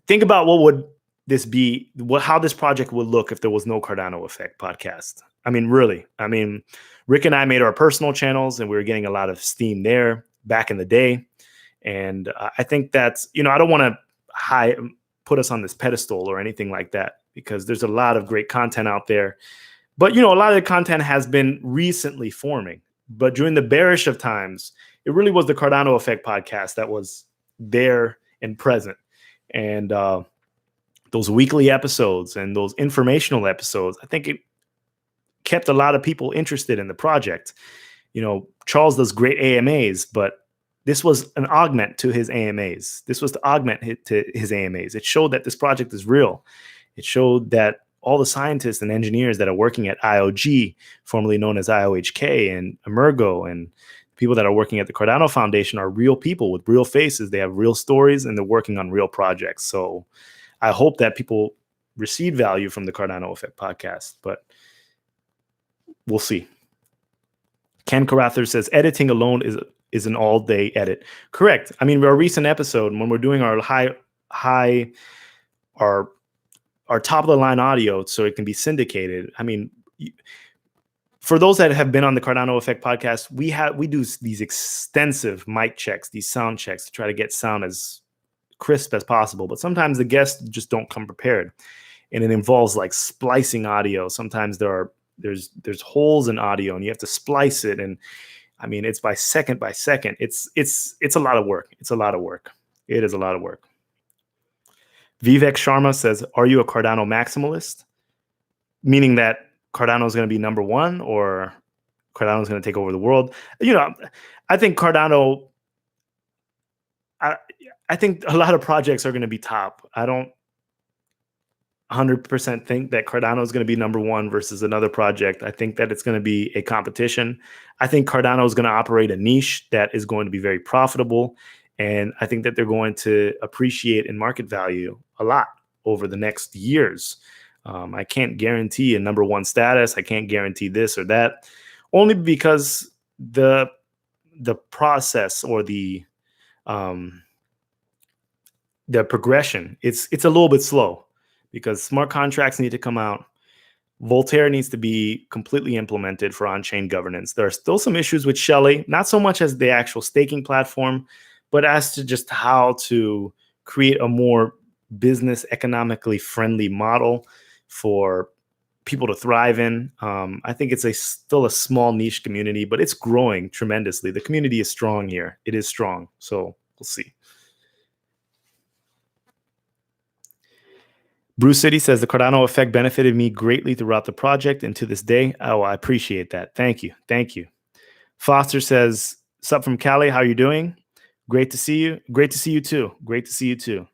think about what would this be, how this project would look if there was no Cardano Effect podcast. I mean, really. I mean, Rick and I made our personal channels, and we were getting a lot of steam there back in the day. And I think that's, I don't want to put us on this pedestal or anything like that, because there's a lot of great content out there. But, a lot of the content has been recently forming. But during the bearish of times, it really was the Cardano Effect podcast that was there and present. And those weekly episodes and those informational episodes, I think it kept a lot of people interested in the project. Charles does great AMAs, but this was an augment to his AMAs. It showed that this project is real. It showed that all the scientists and engineers that are working at IOG, formerly known as IOHK, and Emergo, and people that are working at the Cardano Foundation are real people with real faces. They have real stories, and they're working on real projects. So I hope that people receive value from the Cardano Effect podcast, but we'll see. Ken Carather says editing alone is an all-day edit. Correct. I mean, our recent episode, when we're doing our our top of the line audio so it can be syndicated. I mean, for those that have been on the Cardano Effect podcast, we do these extensive mic checks, these sound checks to try to get sound as crisp as possible. But sometimes the guests just don't come prepared, and it involves like splicing audio. Sometimes there's holes in audio, and you have to splice it. And I mean, it's by second. It's a lot of work. It is a lot of work. Vivek Sharma says, "Are you a Cardano maximalist?" Meaning that Cardano is going to be number one, or Cardano is going to take over the world. I think Cardano. I think a lot of projects are going to be top. I don't 100% think that Cardano is going to be number one versus another project. I think that it's going to be a competition. I think Cardano is going to operate a niche that is going to be very profitable. And I think that they're going to appreciate in market value a lot over the next years. I can't guarantee a number one status. I can't guarantee this or that, only because the process or the progression, it's a little bit slow, because smart contracts need to come out. Voltaire needs to be completely implemented for on-chain governance. There are still some issues with Shelley, not so much as the actual staking platform, but as to just how to create a more business economically friendly model for people to thrive in. I think it's still a small niche community, but it's growing tremendously. The community is strong here. It is strong. So we'll see. Bruce City says the Cardano effect benefited me greatly throughout the project and to this day. Oh, I appreciate that. Thank you. Thank you. Foster says, sup from Cali. How are you doing? Great to see you. Great to see you too. Great to see you too.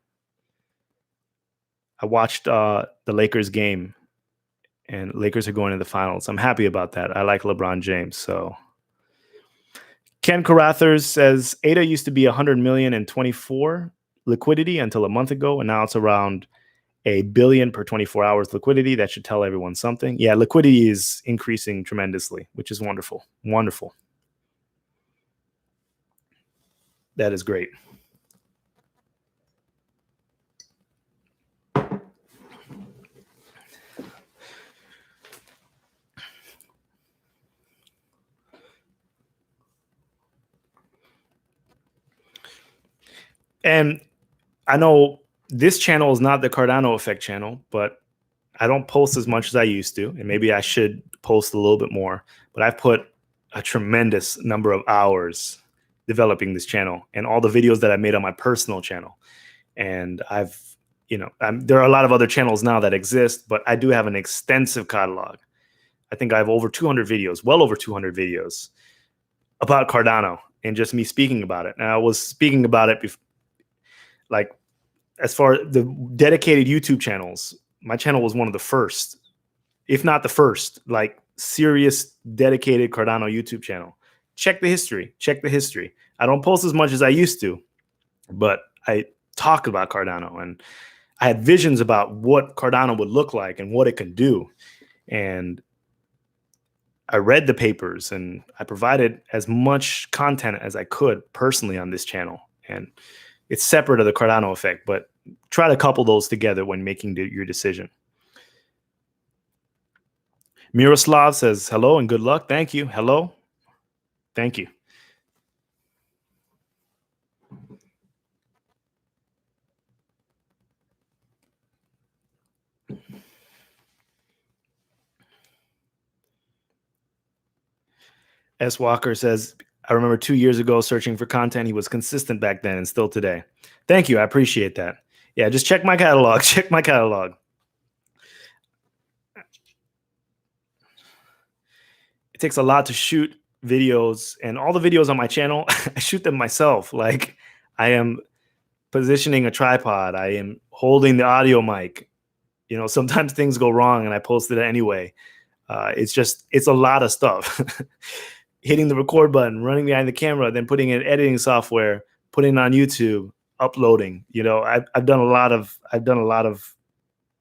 I watched the Lakers game, and Lakers are going to the finals. I'm happy about that. I like LeBron James. So Ken Carathers says ADA used to be 100 million and 24 liquidity until a month ago, and now it's around $1 billion per 24 hours liquidity. That should tell everyone something. Yeah, liquidity is increasing tremendously, which is wonderful. Wonderful. That is great. And I know this channel is not the Cardano Effect channel, but I don't post as much as I used to, and maybe I should post a little bit more. But I've put a tremendous number of hours developing this channel and all the videos that I made on my personal channel. And there are a lot of other channels now that exist, but I do have an extensive catalog. I think I have over 200 videos, well over 200 videos about Cardano, and just me speaking about it. And I was speaking about it as far as the dedicated YouTube channels, my channel was one of the first, if not the first, serious dedicated Cardano YouTube channel. Check the history. I don't post as much as I used to, but I talk about Cardano, and I had visions about what Cardano would look like and what it can do. And I read the papers, and I provided as much content as I could personally on this channel. And it's separate of the Cardano effect, but try to couple those together when making your decision. Miroslav says, hello and good luck. Thank you. Hello. Thank you. S. Walker says, I remember 2 years ago searching for content. He was consistent back then and still today. Thank you. I appreciate that. Yeah, just check my catalog. Check my catalog. It takes a lot to shoot videos, and all the videos on my channel, I shoot them myself. Like, I am positioning a tripod. I am holding the audio mic. Sometimes things go wrong and I post it anyway. It's a lot of stuff. Hitting the record button, running behind the camera, then putting in editing software, putting it on YouTube, uploading. I've done a lot of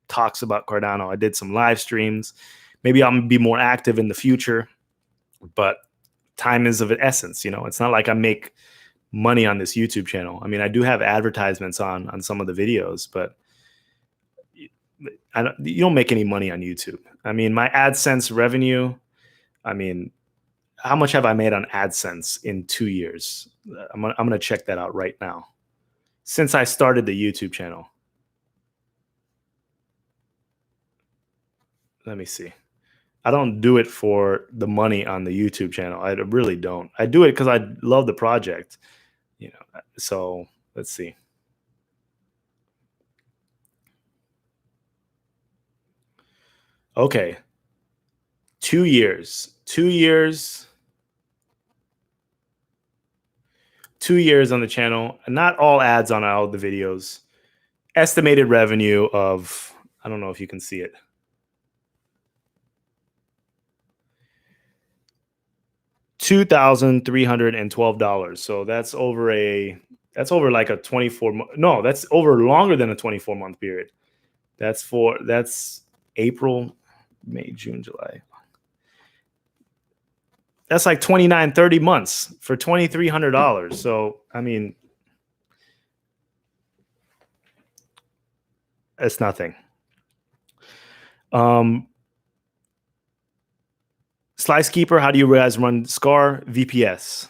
talks about Cardano. I did some live streams. Maybe I'm gonna be more active in the future, but time is of an essence. It's not like I make money on this YouTube channel. I mean, I do have advertisements on some of the videos, but you don't make any money on YouTube. I mean, my AdSense revenue, how much have I made on AdSense in 2 years? I'm gonna check that out right now. Since I started the YouTube channel. Let me see. I don't do it for the money on the YouTube channel. I really don't. I do it because I love the project. So let's see. Okay. 2 years. 2 years. 2 years on the channel. Not all ads on all the videos. Estimated revenue of, I don't know if you can see it. $2,312. So that's over like a 24. No, that's over longer than a 24-month period. That's April, May, June, July. That's like 29, 30 months for $2,300. So, I mean, it's nothing. Slice Keeper, how do you guys run SCAR? VPS.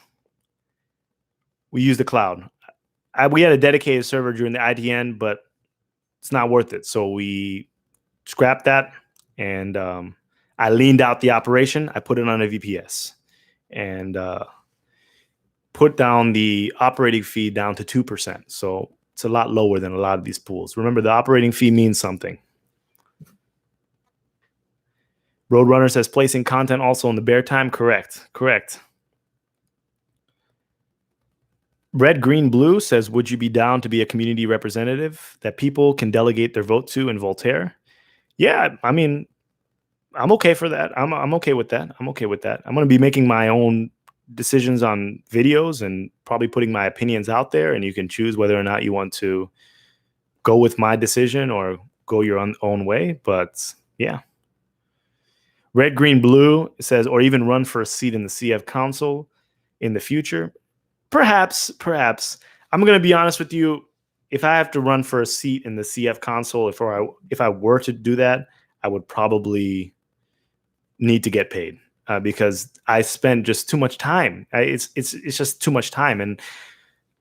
We use the cloud. We had a dedicated server during the ITN, but it's not worth it. So we scrapped that, and I leaned out the operation. I put it on a VPS and put down the operating fee down to 2%. So it's a lot lower than a lot of these pools. Remember, the operating fee means something. Roadrunner says placing content also in the bear time. Correct. Red, Green, Blue says, would you be down to be a community representative that people can delegate their vote to in Voltaire? Yeah, I mean, I'm okay for that. I'm okay with that. I'm going to be making my own decisions on videos and probably putting my opinions out there, and you can choose whether or not you want to go with my decision or go your own way. But yeah. Red, Green, Blue says, or even run for a seat in the CF Council in the future. Perhaps. I'm going to be honest with you. If I have to run for a seat in the CF Council, if I were to do that, I would probably need to get paid because I spend just too much time. It's just too much time, and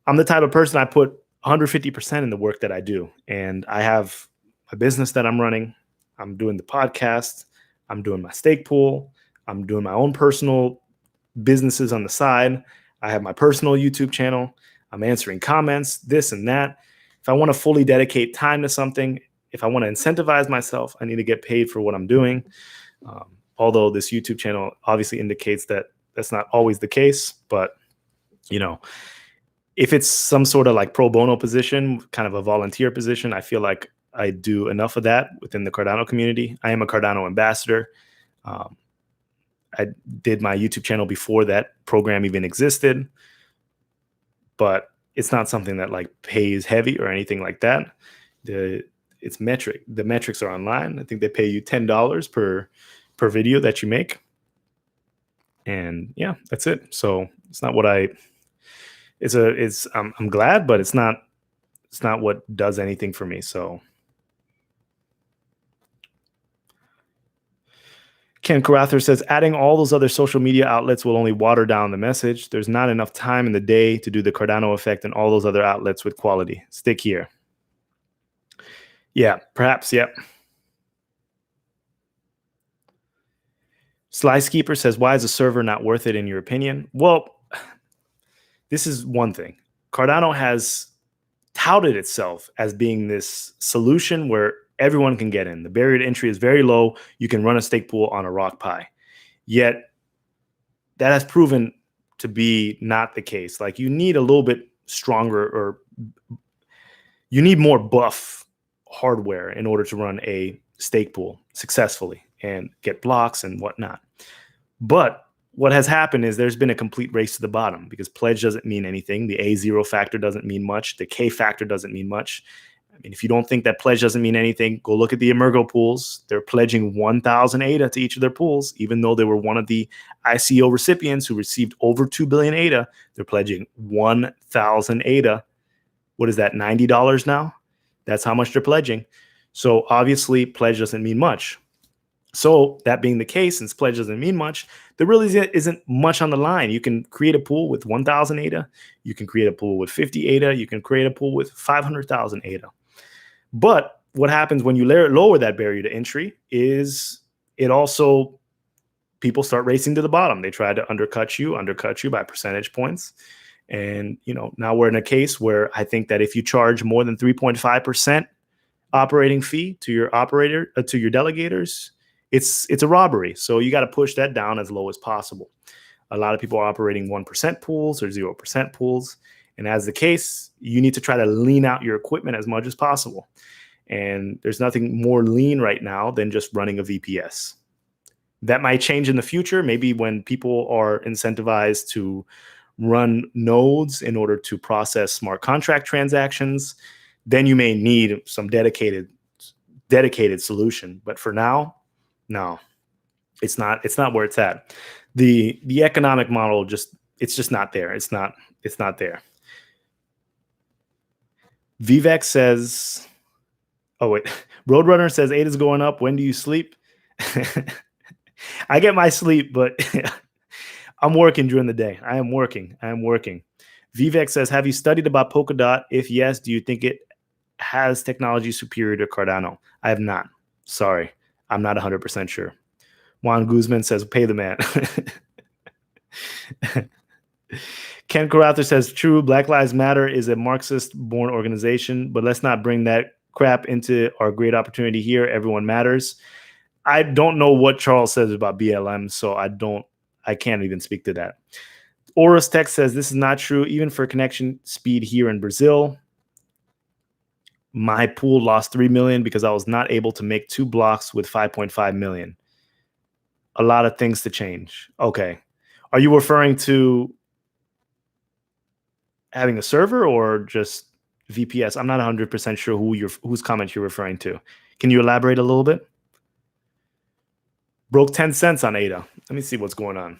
I'm the type of person I put 150% in the work that I do. And I have a business that I'm running. I'm doing the podcast. I'm doing my stake pool. I'm doing my own personal businesses on the side. I have my personal YouTube channel. I'm answering comments, this and that. If I want to fully dedicate time to something, if I want to incentivize myself, I need to get paid for what I'm doing. Although this YouTube channel obviously indicates that that's not always the case, but if it's some sort of like pro bono position, kind of a volunteer position, I feel like I do enough of that within the Cardano community. I am a Cardano ambassador. I did my YouTube channel before that program even existed, but it's not something that like pays heavy or anything like that. The metrics are online. I think they pay you $10 per video that you make. And yeah, that's it. So it's not what I'm glad, but it's not what does anything for me. So Ken Carather says, adding all those other social media outlets will only water down the message. There's not enough time in the day to do the Cardano effect and all those other outlets with quality. Stick here. Yeah, perhaps, yeah. Slice Keeper says, why is a server not worth it in your opinion? Well, this is one thing. Cardano has touted itself as being this solution where everyone can get in. The barrier to entry is very low. You can run a stake pool on a rock pie. Yet that has proven to be not the case. Like, you need a little bit stronger, or you need more buff hardware in order to run a stake pool successfully and get blocks and whatnot. But what has happened is there's been a complete race to the bottom because pledge doesn't mean anything. The A0 factor doesn't mean much. The K factor doesn't mean much. I mean, if you don't think that pledge doesn't mean anything, go look at the Emergo pools. They're pledging 1,000 ADA to each of their pools, even though they were one of the ICO recipients who received over 2 billion ADA. They're pledging 1,000 ADA. What is that, $90 now? That's how much they're pledging. So obviously, pledge doesn't mean much. So that being the case, since pledge doesn't mean much, there really isn't much on the line. You can create a pool with 1,000 ADA. You can create a pool with 50 ADA. You can create a pool with 500,000 ADA. But what happens when you lower that barrier to entry is people start racing to the bottom. They try to undercut you by percentage points. And, now we're in a case where I think that if you charge more than 3.5% operating fee to your to your delegators, it's a robbery. So you got to push that down as low as possible. A lot of people are operating 1% pools or 0% pools. And as the case, you need to try to lean out your equipment as much as possible. And there's nothing more lean right now than just running a VPS. That might change in the future, maybe when people are incentivized to run nodes in order to process smart contract transactions. Then you may need some dedicated solution. But for now, no, it's not where it's at. The economic model it's just not there. It's not there. Vivek says, oh wait, Roadrunner says ADA's going up. When do you sleep? I get my sleep, but I'm working during the day. I am working. Vivek says, have you studied about Polkadot? If yes, do you think it has technology superior to Cardano? I have not. Sorry. I'm not 100% sure. Juan Guzman says, pay the man. Ken Carather says, true, Black Lives Matter is a Marxist-born organization, but let's not bring that crap into our great opportunity here. Everyone matters. I don't know what Charles says about BLM, so I can't even speak to that. Oris Tech says, this is not true, even for connection speed here in Brazil. My pool lost 3 million because I was not able to make 2 blocks with 5.5 million. A lot of things to change. Okay. Are you referring to having a server or just VPS? I'm not 100% sure whose comment you're referring to. Can you elaborate a little bit? Broke 10 cents on ADA. Let me see what's going on.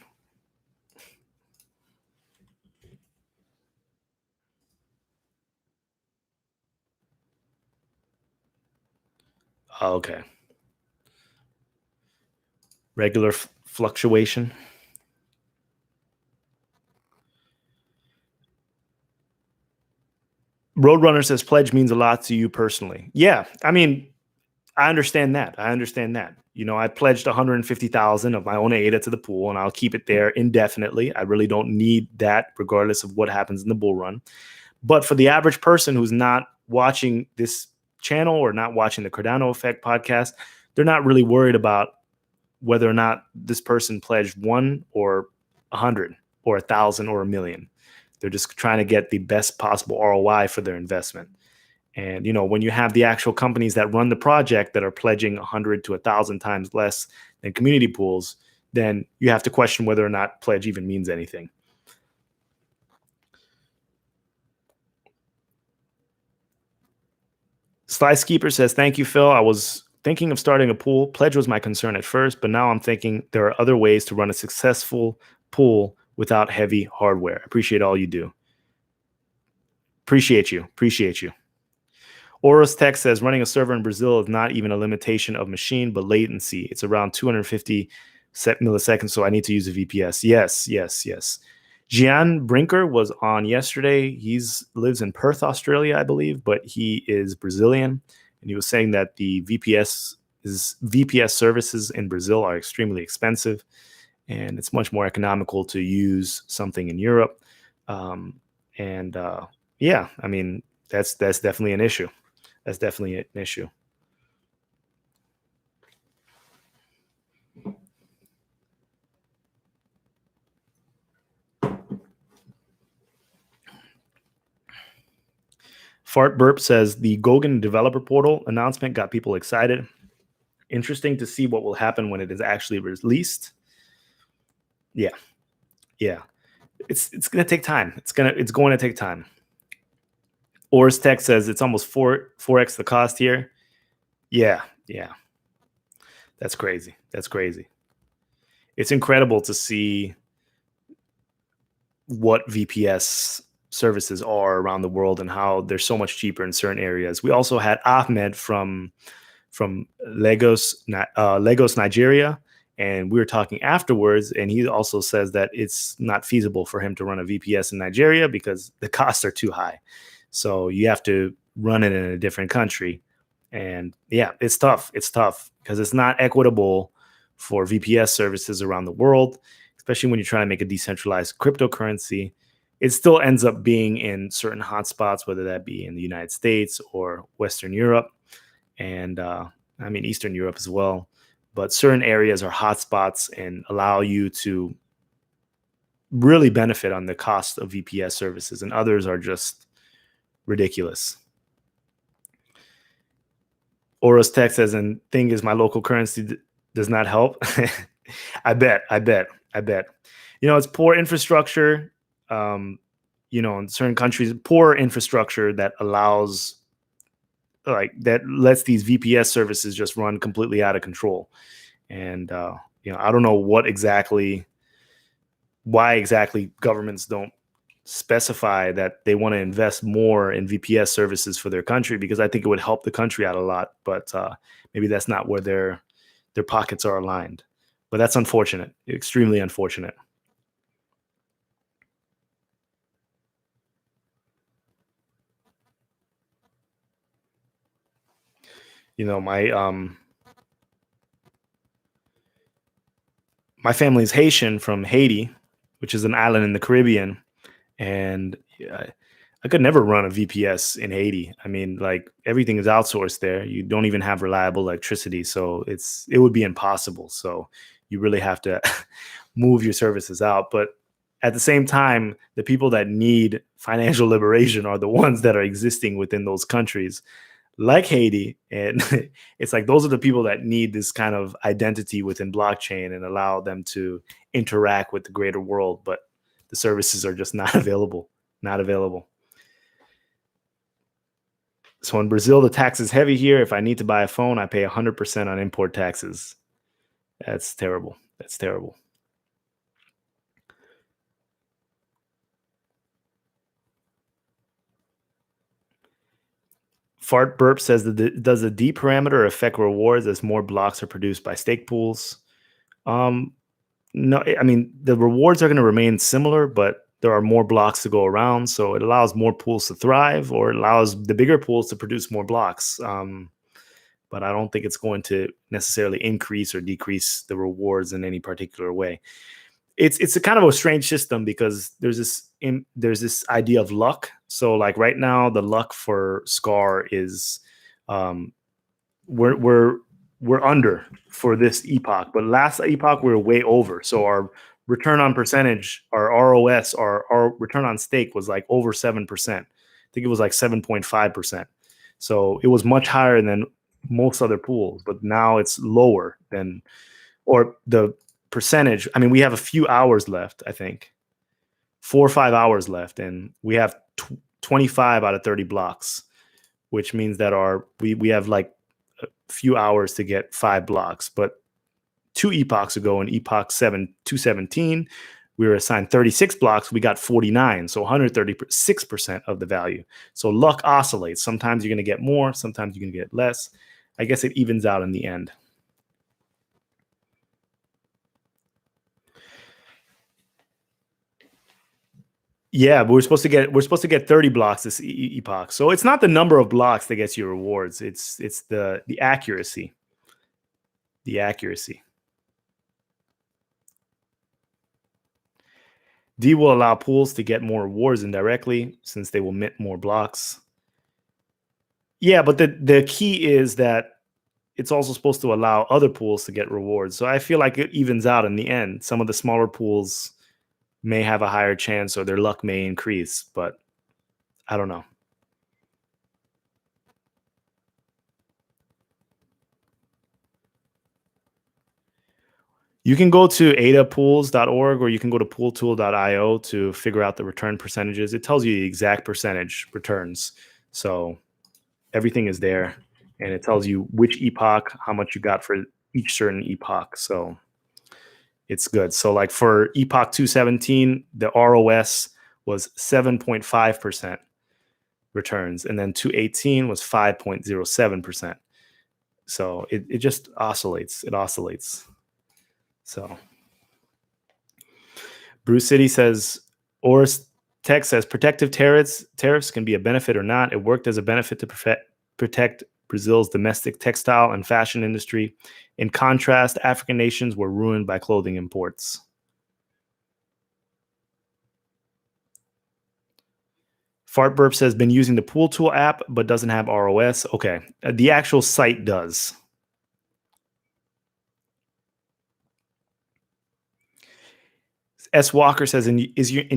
Okay. Regular fluctuation. Roadrunner says pledge means a lot to you personally. Yeah, I mean, I understand that. You know, I pledged 150,000 of my own ADA to the pool, and I'll keep it there indefinitely. I really don't need that, regardless of what happens in the bull run. But for the average person who's not watching this channel or not watching the Cardano Effect podcast, they're not really worried about whether or not this person pledged 1 or 100 or 1,000 or 1,000,000. They're just trying to get the best possible ROI for their investment. And, you know, when you have the actual companies that run the project that are pledging 100 to 1,000 times less than community pools, then you have to question whether or not pledge even means anything. Slicekeeper says, thank you, Phil. I was thinking of starting a pool. Pledge was my concern at first, but now I'm thinking there are other ways to run a successful pool without heavy hardware. Appreciate all you do. Appreciate you. Oros Tech says running a server in Brazil is not even a limitation of machine, but latency. It's around 250 milliseconds, so I need to use a VPS. Yes. Gian Brinker was on yesterday. He lives in Perth, Australia, I believe, but he is Brazilian. And he was saying that the VPS services in Brazil are extremely expensive, and it's much more economical to use something in Europe. Yeah, I mean, that's definitely an issue. Fart Burp says the Gogan developer portal announcement got people excited. Interesting to see what will happen when it is actually released. Yeah. It's going to take time. It's going to take time. Oris Tech says it's almost 4x the cost here. Yeah. That's crazy. It's incredible to see what VPS services are around the world and how they're so much cheaper in certain areas. We also had Ahmed from Lagos, Nigeria, and we were talking afterwards, and he also says that it's not feasible for him to run a VPS in Nigeria because the costs are too high. So you have to run it in a different country. And yeah, it's tough because it's not equitable for VPS services around the world, especially when you're trying to make a decentralized cryptocurrency. It still ends up being in certain hotspots, whether that be in the United States or Western Europe, and I mean Eastern Europe as well. but certain areas are hotspots and allow you to really benefit on the cost of VPS services, and others are just ridiculous. Oros Tech says, and thing is, my local currency does not help. I bet. It's poor infrastructure. In certain countries, poor infrastructure that allows, that lets these VPS services just run completely out of control. And I don't know why exactly governments don't specify that they want to invest more in VPS services for their country, because I think it would help the country out a lot. But maybe that's not where their pockets are aligned. But that's unfortunate, extremely unfortunate. My family is Haitian from Haiti, which is an island in the Caribbean, and I could never run a VPS in Haiti. I mean, everything is outsourced there. You don't even have reliable electricity, so it would be impossible. So you really have to move your services out. But at the same time, the people that need financial liberation are the ones that are existing within those countries, like Haiti. And it's like those are the people that need this kind of identity within blockchain and allow them to interact with the greater world. But the services are just not available. So in Brazil, the tax is heavy here. If I need to buy a phone, I pay 100% on import taxes. That's terrible. Fart Burp says, does the D parameter affect rewards as more blocks are produced by stake pools? No, I mean, the rewards are going to remain similar, but there are more blocks to go around. So it allows more pools to thrive, or it allows the bigger pools to produce more blocks. But I don't think it's going to necessarily increase or decrease the rewards in any particular way. It's a kind of a strange system, because there's this idea of luck. So right now, the luck for SCAR is we're under for this epoch, but last epoch we were way over. So our return on percentage, our ROS, our return on stake was over 7%. I think it was 7.5%. So it was much higher than most other pools, but now it's lower than, or the percentage. I mean, we have a few hours left, I think 4 or 5 hours left, and we have 25 out of 30 blocks, which means that we have a few hours to get 5 blocks. But 2 epochs ago, in epoch 217, we were assigned 36 blocks. We got 49, so 136% of the value. So luck oscillates. Sometimes you're going to get more, sometimes you're going to get less. I guess it evens out in the end. Yeah, but we're supposed to get 30 blocks this epoch. So it's not the number of blocks that gets you rewards. It's the accuracy. The accuracy. D will allow pools to get more rewards indirectly, since they will mint more blocks. Yeah, but the key is that it's also supposed to allow other pools to get rewards. So I feel like it evens out in the end. Some of the smaller pools may have a higher chance, or their luck may increase, but I don't know. You can go to adapools.org, or you can go to pooltool.io to figure out the return percentages. It tells you the exact percentage returns. So everything is there, and it tells you which epoch, how much you got for each certain epoch. So it's good. So for epoch 217, the ROS was 7.5% returns, and then 218 was 5.07%. So it just oscillates. It oscillates. So Bruce City says, Oris Tech says, protective tariffs can be a benefit or not. It worked as a benefit to protect Brazil's domestic textile and fashion industry. In contrast, African nations were ruined by clothing imports. Fart Burp says, been using the Pool Tool app, but doesn't have ROS. Okay, the actual site does. S. Walker says, in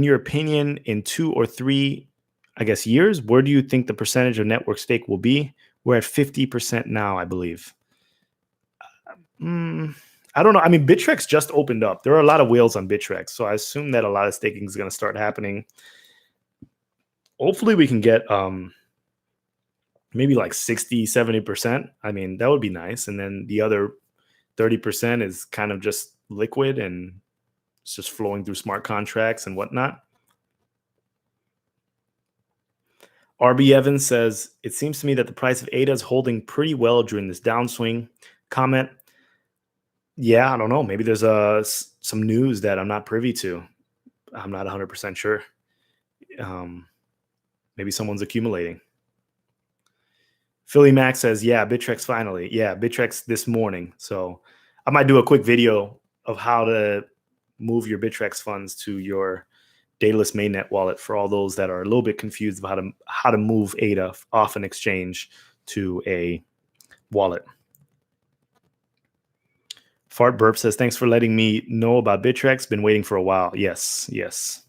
your opinion, in 2 or 3, I guess, years, where do you think the percentage of network stake will be? We're at 50% now, I believe. I don't know. I mean, Bittrex just opened up. There are a lot of whales on Bittrex, so I assume that a lot of staking is going to start happening. Hopefully we can get maybe like 60, 70%. I mean, that would be nice. And then the other 30% is kind of just liquid and it's just flowing through smart contracts and whatnot. RB Evans says, it seems to me that the price of ADA is holding pretty well during this downswing. Comment, yeah, I don't know. Maybe there's some news that I'm not privy to. I'm not 100% sure. Maybe someone's accumulating. Philly Max says, yeah, Bittrex finally. Yeah, Bittrex this morning. So I might do a quick video of how to move your Bittrex funds to your dataless mainnet wallet for all those that are a little bit confused about how to move ADA off an exchange to a wallet. Fart Burp says, thanks for letting me know about Bittrex. Been waiting for a while. Yes, yes.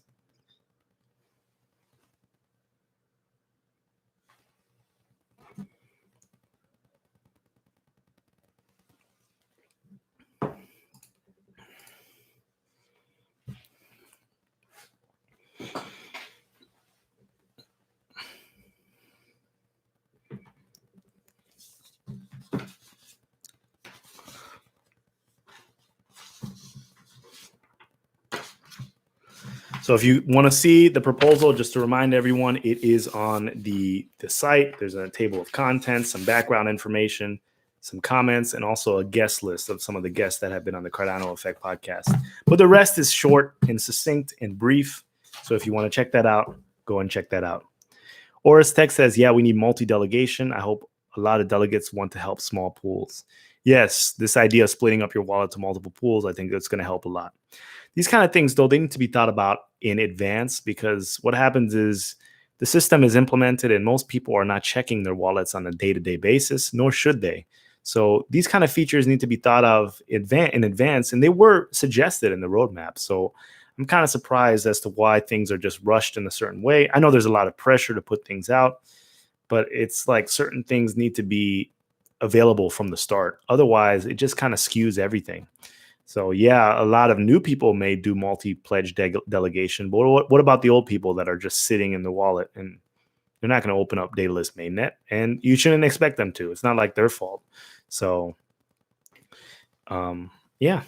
So if you want to see the proposal, just to remind everyone, it is on the site. There's a table of contents, some background information, some comments, and also a guest list of some of the guests that have been on the Cardano Effect podcast. But the rest is short and succinct and brief. So if you want to check that out, go and check that out. Oris Tech says, yeah, we need multi-delegation. I hope a lot of delegates want to help small pools. Yes, this idea of splitting up your wallet to multiple pools, I think that's going to help a lot. These kind of things, though, they need to be thought about in advance, because what happens is the system is implemented and most people are not checking their wallets on a day-to-day basis, nor should they. So these kind of features need to be thought of in advance, and they were suggested in the roadmap. So I'm kind of surprised as to why things are just rushed in a certain way. I know there's a lot of pressure to put things out, but it's like certain things need to be available from the start. Otherwise, it just kind of skews everything. So yeah, a lot of new people may do multi-pledge delegation, but what about the old people that are just sitting in the wallet and they're not going to open up dataless mainnet, and you shouldn't expect them to. It's not like their fault. So yeah.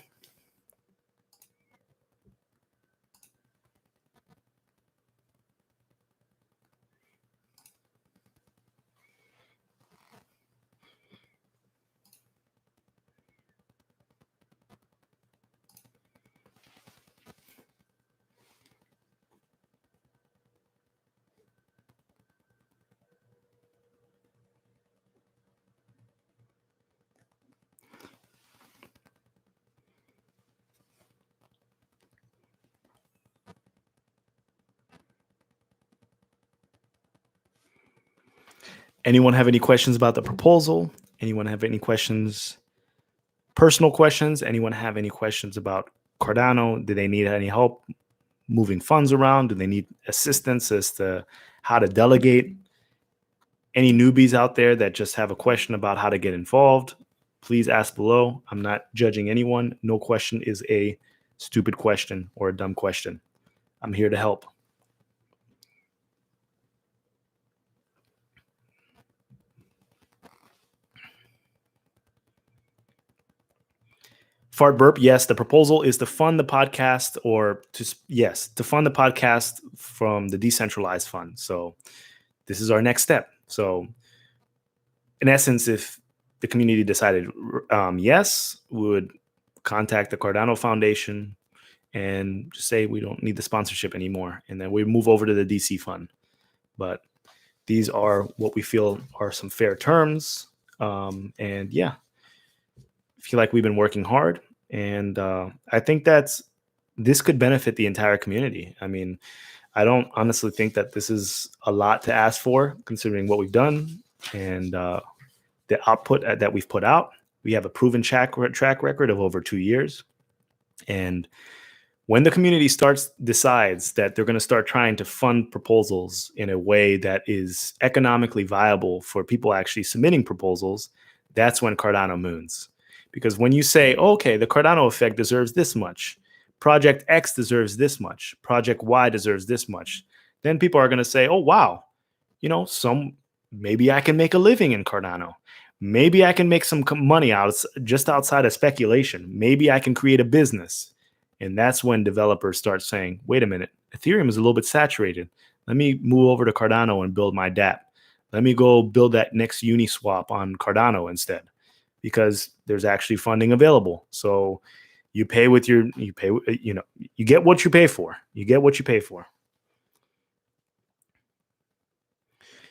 Anyone have any questions about the proposal? Anyone have any questions, personal questions? Anyone have any questions about Cardano? Do they need any help moving funds around? Do they need assistance as to how to delegate? Any newbies out there that just have a question about how to get involved, please ask below. I'm not judging anyone. No question is a stupid question or a dumb question. I'm here to help. Fart Burp, yes, the proposal is to fund the podcast, or to fund the podcast from the Decentralized Fund. So this is our next step. So in essence, if the community decided yes, we would contact the Cardano Foundation and just say we don't need the sponsorship anymore, and then we move over to the DC fund. But these are what we feel are some fair terms. And yeah, I feel like we've been working hard, and I think this could benefit the entire community. I mean, I don't honestly think that this is a lot to ask for, considering what we've done and the output that we've put out. We have a proven track record of over 2 years, and When the community decides that they're going to start trying to fund proposals in a way that is economically viable for people actually submitting proposals, that's when Cardano moons. Because when you say, okay, the Cardano effect deserves this much, Project X deserves this much, Project Y deserves this much, then people are going to say, oh, wow, maybe I can make a living in Cardano. Maybe I can make some money just outside of speculation. Maybe I can create a business. And that's when developers start saying, wait a minute, Ethereum is a little bit saturated. Let me move over to Cardano and build my dApp. Let me go build that next Uniswap on Cardano instead, because there's actually funding available. So you get what you pay for. You get what you pay for.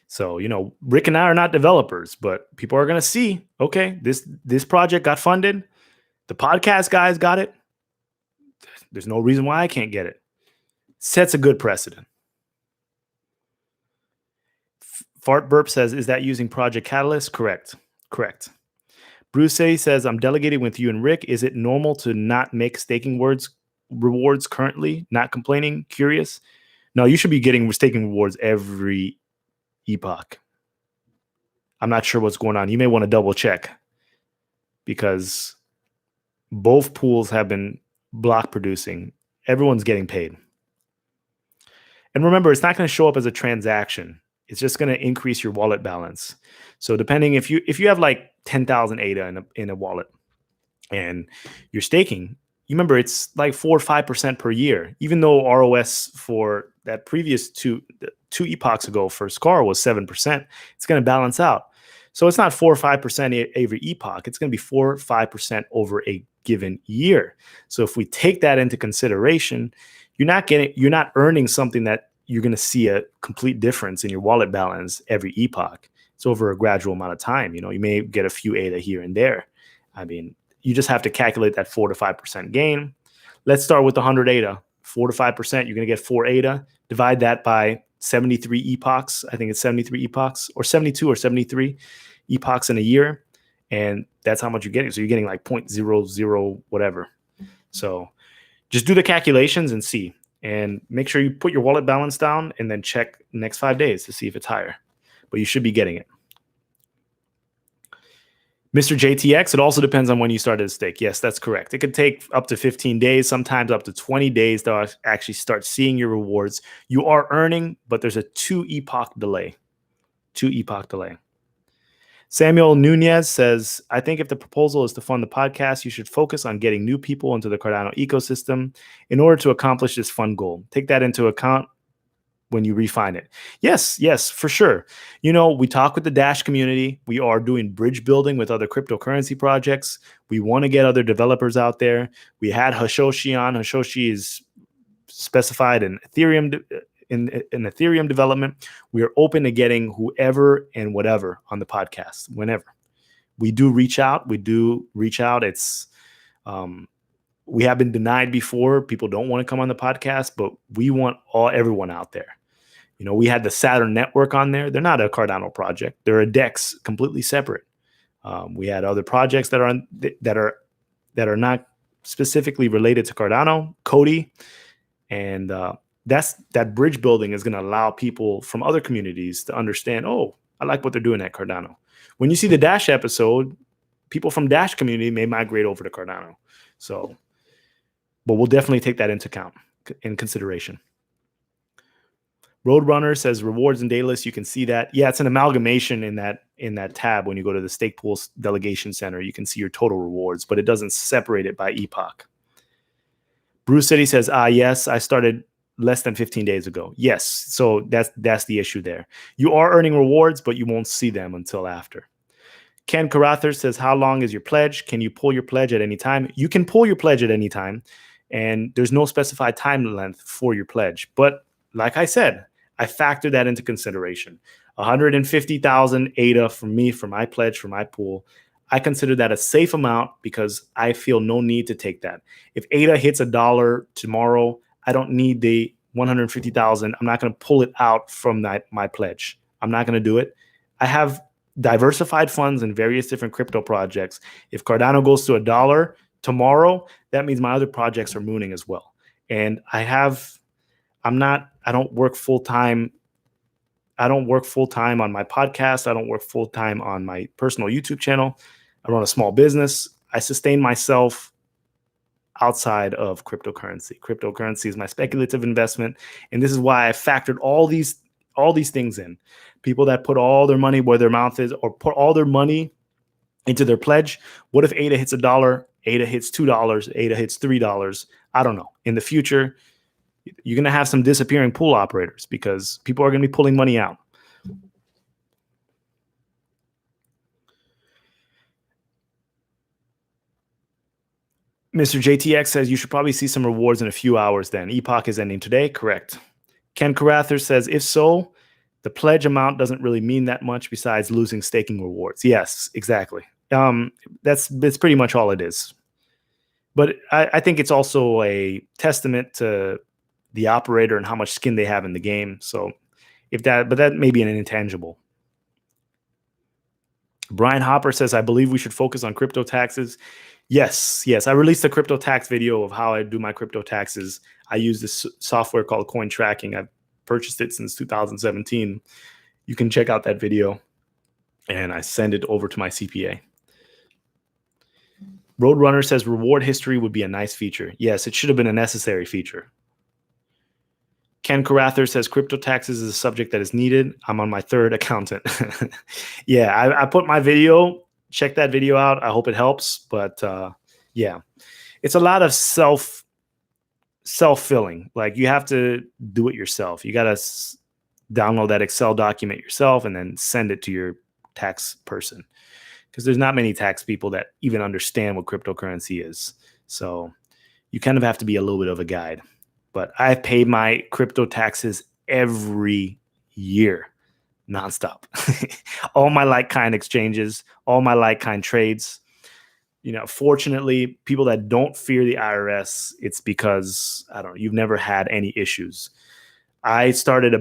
So, Rick and I are not developers, but people are going to see, okay, this project got funded. The podcast guys got it. There's no reason why I can't get it. Sets a good precedent. Fart Burp says, is that using Project Catalyst? Correct. Bruce says, I'm delegating with you and Rick. Is it normal to not make staking rewards currently? Not complaining? Curious? No, you should be getting staking rewards every epoch. I'm not sure what's going on. You may want to double check, because both pools have been block producing. Everyone's getting paid. And remember, it's not going to show up as a transaction. It's just going to increase your wallet balance. So depending, if you have like 10,000 ADA in a wallet and you're staking, you remember it's like 4 or 5% per year, even though ROS for that previous two epochs ago for SCAR was 7%, it's going to balance out. So it's not 4 or 5% every epoch. It's going to be 4 or 5% over a given year. So if we take that into consideration, you're not earning something that you're going to see a complete difference in your wallet balance every epoch. It's over a gradual amount of time. You may get a few ADA here and there. I mean, you just have to calculate that 4 to 5% gain. Let's start with the 100 ADA. 4 to 5%, you're going to get 4 ADA. Divide that by 73 epochs. I think it's 73 epochs, or 72 or 73 epochs in a year. And that's how much you're getting. So you're getting like 0.00 whatever. So just do the calculations and see. And make sure you put your wallet balance down and then check the next 5 days to see if it's higher. But you should be getting it. Mr. JTX, it also depends on when you started to stake. Yes, that's correct. It could take up to 15 days, sometimes up to 20 days to actually start seeing your rewards. You are earning, but there's a 2 epoch delay. Samuel Nunez says, I think if the proposal is to fund the podcast, you should focus on getting new people into the Cardano ecosystem in order to accomplish this fund goal. Take that into account when you refine it. Yes, for sure. We talk with the Dash community. We are doing bridge building with other cryptocurrency projects. We want to get other developers out there. We had Hashoshi on. Hashoshi is specified in Ethereum in Ethereum development. We are open to getting whoever and whatever on the podcast whenever. We do reach out. It's we have been denied before. People don't want to come on the podcast, but we want everyone out there. We had the Saturn Network on there. They're not a Cardano project. They're a DEX, completely separate. We had other projects that are not specifically related to Cardano, Cody, and that bridge building is going to allow people from other communities to understand, oh, I like what they're doing at Cardano. When you see the Dash episode, people from Dash community may migrate over to Cardano. So, but we'll definitely take that into account, in consideration. Roadrunner says rewards and daylist. You can see that. Yeah, it's an amalgamation in that tab. When you go to the Stake Pools Delegation Center, you can see your total rewards, but it doesn't separate it by epoch. Bruce City says, yes, I started less than 15 days ago. Yes, so that's the issue there. You are earning rewards, but you won't see them until after. Ken Carather says, how long is your pledge? Can you pull your pledge at any time? You can pull your pledge at any time, and there's no specified time length for your pledge. But like I said, I factor that into consideration. 150,000 ADA for me, for my pledge, for my pool. I consider that a safe amount because I feel no need to take that. If ADA hits $1 tomorrow, I don't need the 150,000. I'm not going to pull it out from my pledge. I'm not going to do it. I have diversified funds in various different crypto projects. If Cardano goes to $1 tomorrow, that means my other projects are mooning as well. And I don't work full time. I don't work full time on my podcast. I don't work full time on my personal YouTube channel. I run a small business. I sustain myself outside of cryptocurrency. Cryptocurrency is my speculative investment, and this is why I factored all these things in. People that put all their money where their mouth is, or put all their money into their pledge. What if ADA hits $1? ADA hits $2. ADA hits $3. I don't know. In the future, you're going to have some disappearing pool operators because people are going to be pulling money out. Mr. JTX says you should probably see some rewards in a few hours then. Epoch is ending today. Correct. Ken Carather says, if so, the pledge amount doesn't really mean that much besides losing staking rewards. Yes, exactly. That's pretty much all it is. But I think it's also a testament to the operator and how much skin they have in the game. So but that may be an intangible. Brian Hopper says, I believe we should focus on crypto taxes. Yes. I released a crypto tax video of how I do my crypto taxes. I use this software called Coin Tracking. I've purchased it since 2017. You can check out that video, and I send it over to my CPA. Roadrunner says reward history would be a nice feature. Yes, it should have been a necessary feature. Ken Carather says crypto taxes is a subject that is needed. I'm on my third accountant. Yeah, I put my video. Check that video out. I hope it helps. But yeah, it's a lot of self-filling. Like, you have to do it yourself. You got to download that Excel document yourself and then send it to your tax person, because there's not many tax people that even understand what cryptocurrency is. So you kind of have to be a little bit of a guide. But I've paid my crypto taxes every year, nonstop. All my like-kind exchanges, all my like-kind trades. Fortunately, people that don't fear the IRS, it's because, I don't know, you've never had any issues. I started my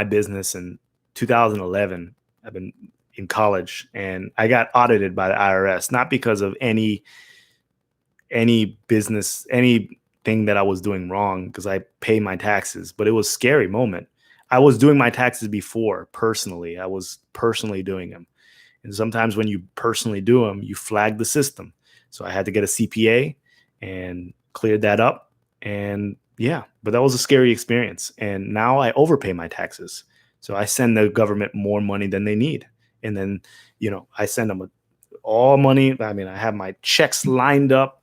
business in 2011. I've been in college, and I got audited by the IRS, not because of any business, anything that I was doing wrong, because I pay my taxes, but it was a scary moment. I was doing my taxes before personally. I was personally doing them. And sometimes when you personally do them, you flag the system. So I had to get a CPA and cleared that up. And yeah, but that was a scary experience. And now I overpay my taxes. So I send the government more money than they need. And then, I send them all money. I mean, I have my checks lined up,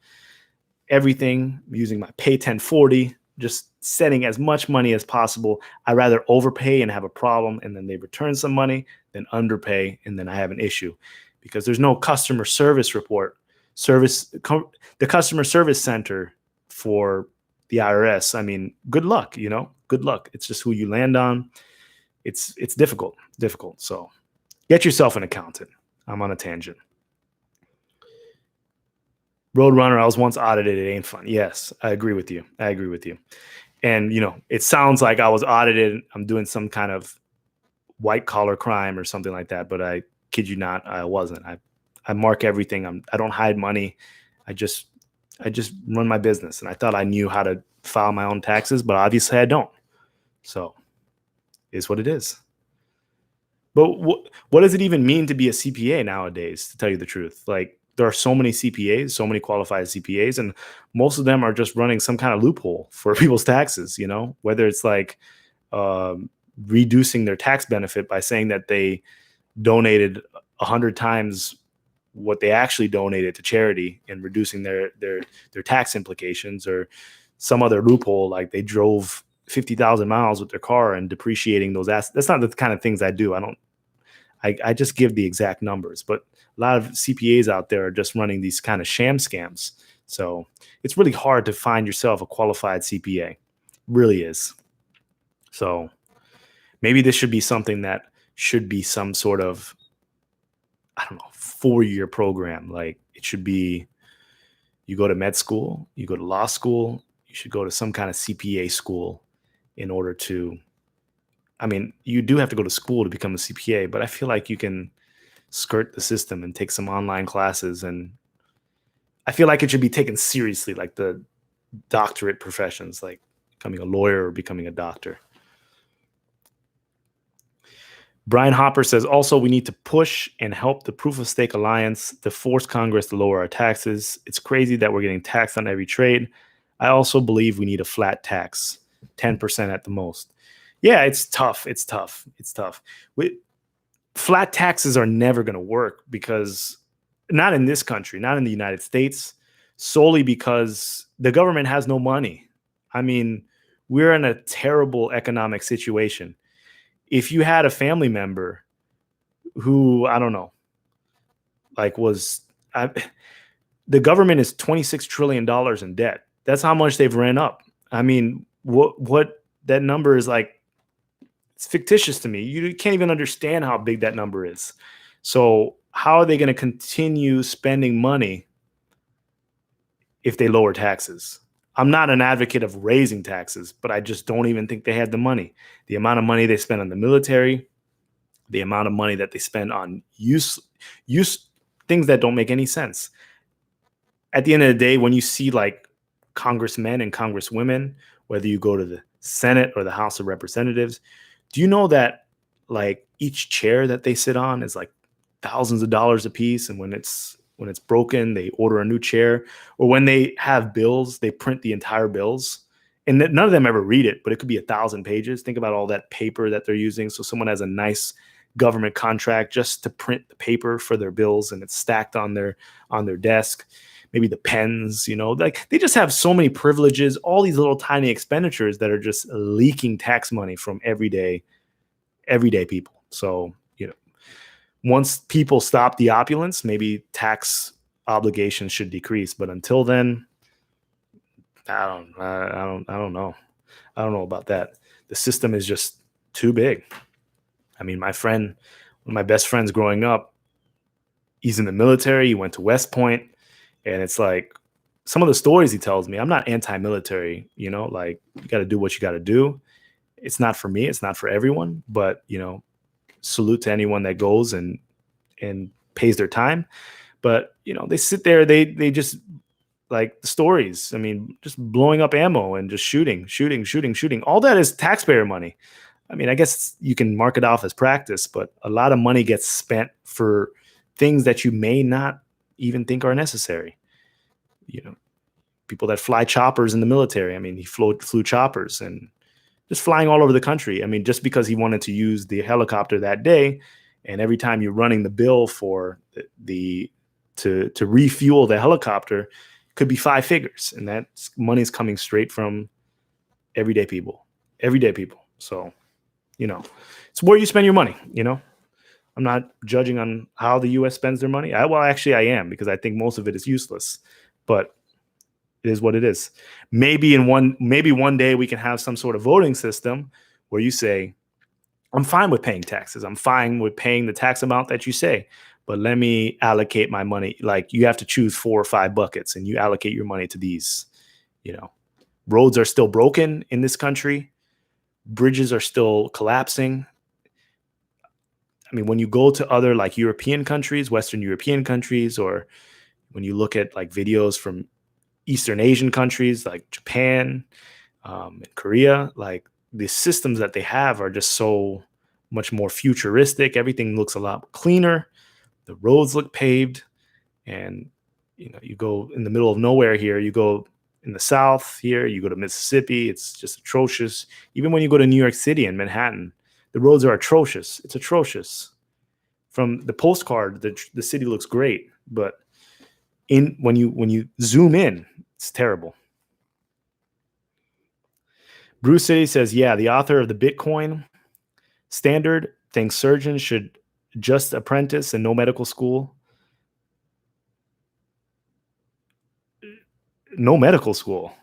everything, using my Pay 1040, just setting as much money as possible. I rather overpay and have a problem, and then they return some money, than underpay and then I have an issue, because there's no customer service report. The customer service center for the IRS. I mean, good luck, good luck. It's just who you land on. It's difficult. So get yourself an accountant. I'm on a tangent. Roadrunner, I was once audited. It ain't fun. Yes, I agree with you. And, it sounds like I was audited. I'm doing some kind of white collar crime or something like that. But I kid you not, I wasn't. I mark everything. I don't hide money. I just run my business. And I thought I knew how to file my own taxes, but obviously I don't. So it's what it is. But what does it even mean to be a CPA nowadays, to tell you the truth? Like, there are so many CPAs, so many qualified CPAs, and most of them are just running some kind of loophole for people's taxes, whether it's like reducing their tax benefit by saying that they donated 100 times what they actually donated to charity and reducing their tax implications, or some other loophole, like they drove 50,000 miles with their car and depreciating those assets. That's not the kind of things I do. I just give the exact numbers, but a lot of CPAs out there are just running these kind of sham scams. So it's really hard to find yourself a qualified CPA. It really is. So maybe this should be something that should be some sort of, 4-year program. Like, it should be, you go to med school, you go to law school, you should go to some kind of CPA school in order to, you do have to go to school to become a CPA, but I feel like you can skirt the system and take some online classes. And I feel like it should be taken seriously. Like, the doctorate professions, like becoming a lawyer or becoming a doctor. Brian Hopper says, also, we need to push and help the Proof of Stake Alliance to force Congress to lower our taxes. It's crazy that we're getting taxed on every trade. I also believe we need a flat tax, 10% at the most. Yeah, it's tough. It's tough. It's tough. Flat taxes are never going to work because not in this country, not in the United States, solely because the government has no money. I mean, we're in a terrible economic situation. If you had a family member who, I don't know, like the government is $26 trillion in debt. That's how much they've ran up. I mean, what that number is like, it's fictitious to me. You can't even understand how big that number is. So how are they going to continue spending money if they lower taxes? I'm not an advocate of raising taxes, but I just don't even think they had the money. The amount of money they spend on the military, the amount of money that they spend on use things that don't make any sense. At the end of the day, when you see like congressmen and congresswomen, whether you go to the Senate or the House of Representatives, do you know that like each chair that they sit on is like thousands of dollars a piece? And when it's broken, they order a new chair. Or when they have bills, they print the entire bills. And none of them ever read it, but it could be 1,000 pages. Think about all that paper that they're using. So someone has a nice government contract just to print the paper for their bills, and it's stacked on their desk. Maybe the pens, like they just have so many privileges, all these little tiny expenditures that are just leaking tax money from everyday people. So, once people stop the opulence, maybe tax obligations should decrease. But until then, I don't know. I don't know about that. The system is just too big. I mean, my friend, one of my best friends growing up, he's in the military. He went to West Point, and it's like some of the stories he tells me. I'm not anti-military, like you got to do what you got to do. It's not for me. It's not for everyone. But salute to anyone that goes and pays their time. But they sit there. They just like the stories. I mean, just blowing up ammo and just shooting. All that is taxpayer money. I mean, I guess you can mark it off as practice, but a lot of money gets spent for things that you may not even think are necessary. People that fly choppers in the military. I mean, he flew choppers and just flying all over the country. I mean, just because he wanted to use the helicopter that day, and every time you're running the bill for to refuel the helicopter, could be 5 figures, and that money is coming straight from everyday people. So, it's where you spend your money. I'm not judging on how the U.S. spends their money. Actually, I am, because I think most of it is useless, but it is what it is. Maybe one day we can have some sort of voting system where you say, I'm fine with paying taxes. I'm fine with paying the tax amount that you say, but let me allocate my money. Like, you have to choose 4 or 5 buckets and you allocate your money to these. Roads are still broken in this country. Bridges are still collapsing. I mean, when you go to other like European countries, Western European countries, or when you look at like videos from Eastern Asian countries like Japan and Korea, like the systems that they have are just so much more futuristic. Everything looks a lot cleaner. The roads look paved, and you go in the middle of nowhere here. You go in the South here. You go to Mississippi. It's just atrocious. Even when you go to New York City and Manhattan, the roads are atrocious. It's atrocious. From the postcard, the city looks great, but when you zoom in, it's terrible. Bruce City says, yeah, the author of the Bitcoin Standard thinks surgeons should just apprentice and no medical school. No medical school.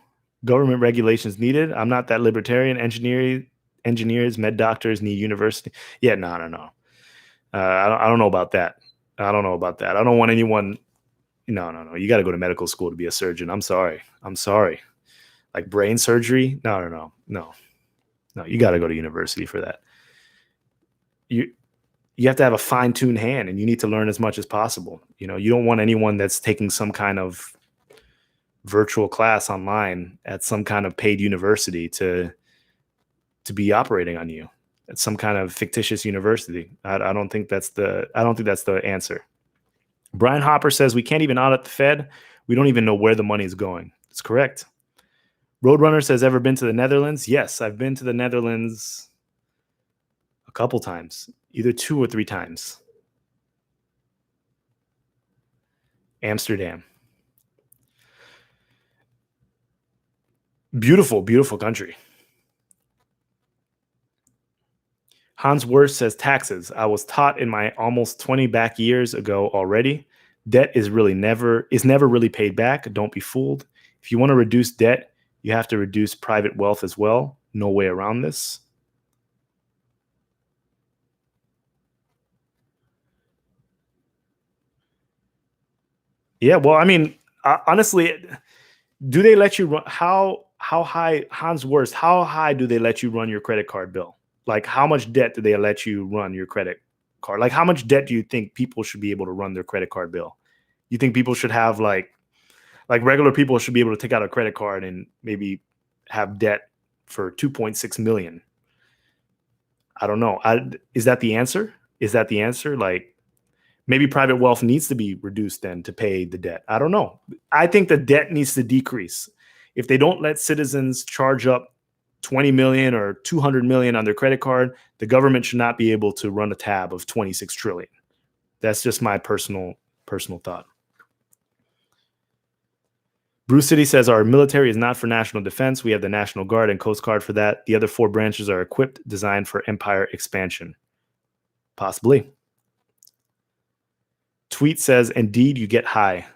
Government regulations needed. I'm not that libertarian. Engineers, med doctors need university. Yeah, no. I don't know about that. I don't want anyone. No. You got to go to medical school to be a surgeon. I'm sorry. Like brain surgery? No. You got to go to university for that. You have to have a fine-tuned hand, and you need to learn as much as possible. You don't want anyone that's taking some kind of virtual class online at some kind of paid university to be operating on you at some kind of fictitious university. I don't think that's the answer. Brian Hopper says we can't even audit the Fed. We don't even know where the money is going. That's correct. Roadrunner says, ever been to the Netherlands? Yes, I've been to the Netherlands a couple times, either 2 or 3 times. Amsterdam. Beautiful, beautiful country. Hans Worst says taxes. I was taught in my almost 20 back years ago already. Debt is never really paid back. Don't be fooled. If you want to reduce debt, you have to reduce private wealth as well. No way around this. Yeah, well, I mean, honestly, do they let you run how high, Hans Worst, how high do they let you run your credit card bill? Like, how much debt do they let you run your credit card? Like, how much debt do you think people should be able to run their credit card bill? You think people should have like regular people should be able to take out a credit card and maybe have debt for 2.6 million? I don't know. Is that the answer? Is that the answer? Like, maybe private wealth needs to be reduced then to pay the debt. I don't know. I think the debt needs to decrease. If they don't let citizens charge up 20 million or 200 million on their credit card, the government should not be able to run a tab of 26 trillion. That's just my personal thought. Bruce City says our military is not for national defense. We have the National Guard and Coast Guard for that. The other 4 branches are equipped, designed for empire expansion. Possibly. Tweet says, indeed, you get high.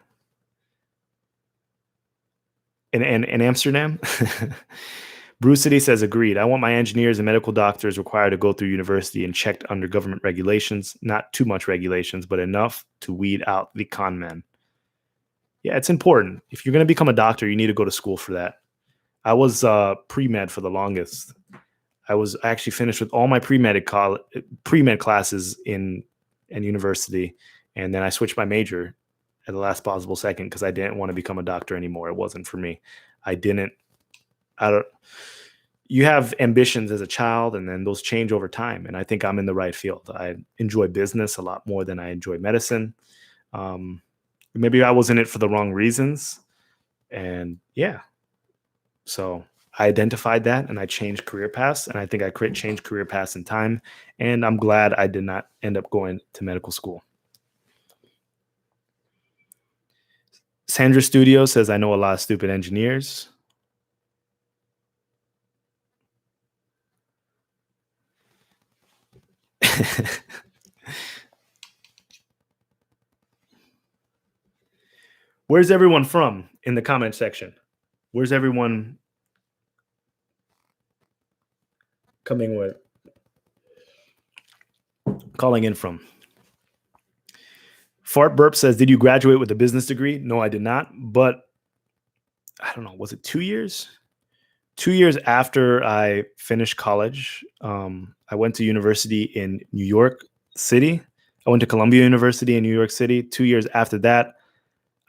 In Amsterdam? Bruce City says, agreed. I want my engineers and medical doctors required to go through university and checked under government regulations. Not too much regulations, but enough to weed out the con men. Yeah, it's important. If you're going to become a doctor, you need to go to school for that. I was pre-med for the longest. I actually finished with all my pre-med classes in university. And then I switched my major at the last possible second because I didn't want to become a doctor anymore. It wasn't for me. You have ambitions as a child, and then those change over time. And I think I'm in the right field. I enjoy business a lot more than I enjoy medicine. Maybe I was in it for the wrong reasons. And yeah, so I identified that and I changed career paths. And I think I changed career paths in time. And I'm glad I did not end up going to medical school. Sandra Studio says, I know a lot of stupid engineers. Where's everyone from in the comment section? Where's everyone calling in from? Fart Burp says, did you graduate with a business degree? No, I did not. But I don't know, was it 2 years? 2 years after I finished college, I went to university in New York City. I went to Columbia University in New York City. 2 years after that,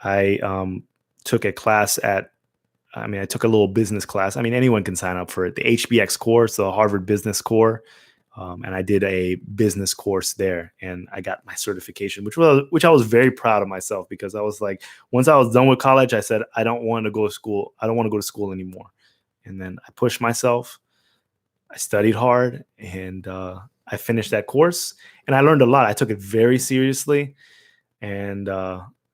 I took a class I took a little business class. I mean, anyone can sign up for it. The HBX course, the Harvard Business Core. And I did a business course there, and I got my certification, which I was very proud of myself, because I was like, once I was done with college, I said, I don't want to go to school. I don't want to go to school anymore. And then I pushed myself. I studied hard, and I finished that course, and I learned a lot. I took it very seriously, and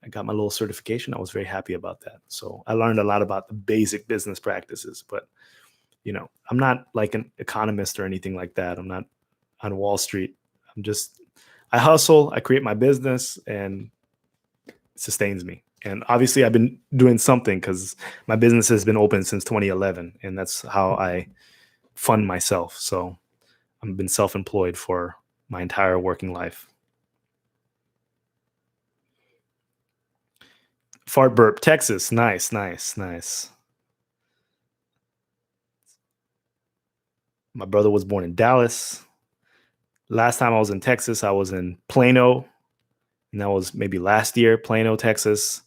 I got my little certification. I was very happy about that. So I learned a lot about the basic business practices, but I'm not like an economist or anything like that. I'm not on Wall Street. I hustle, I create my business, and it sustains me. And obviously I've been doing something because my business has been open since 2011, and that's how I fund myself. So I've been self-employed for my entire working life. Fart Burp, Texas. Nice. My brother was born in Dallas. Last time I was in Texas, I was in Plano, and that was maybe last year, Plano, Texas.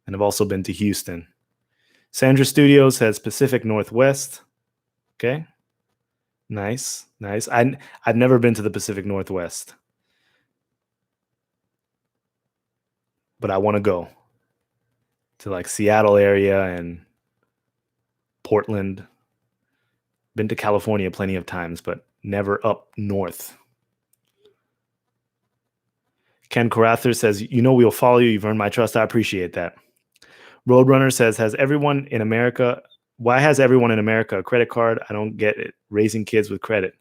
And I've also been to Houston. Sandra Studio says Pacific Northwest. Okay. Nice. I've never been to the Pacific Northwest, but I want to go to like Seattle area and Portland. Been to California plenty of times, but never up north. Ken Carather says, we'll follow you. You've earned my trust. I appreciate that. Roadrunner says, why has everyone in America a credit card? I don't get it. Raising kids with credit.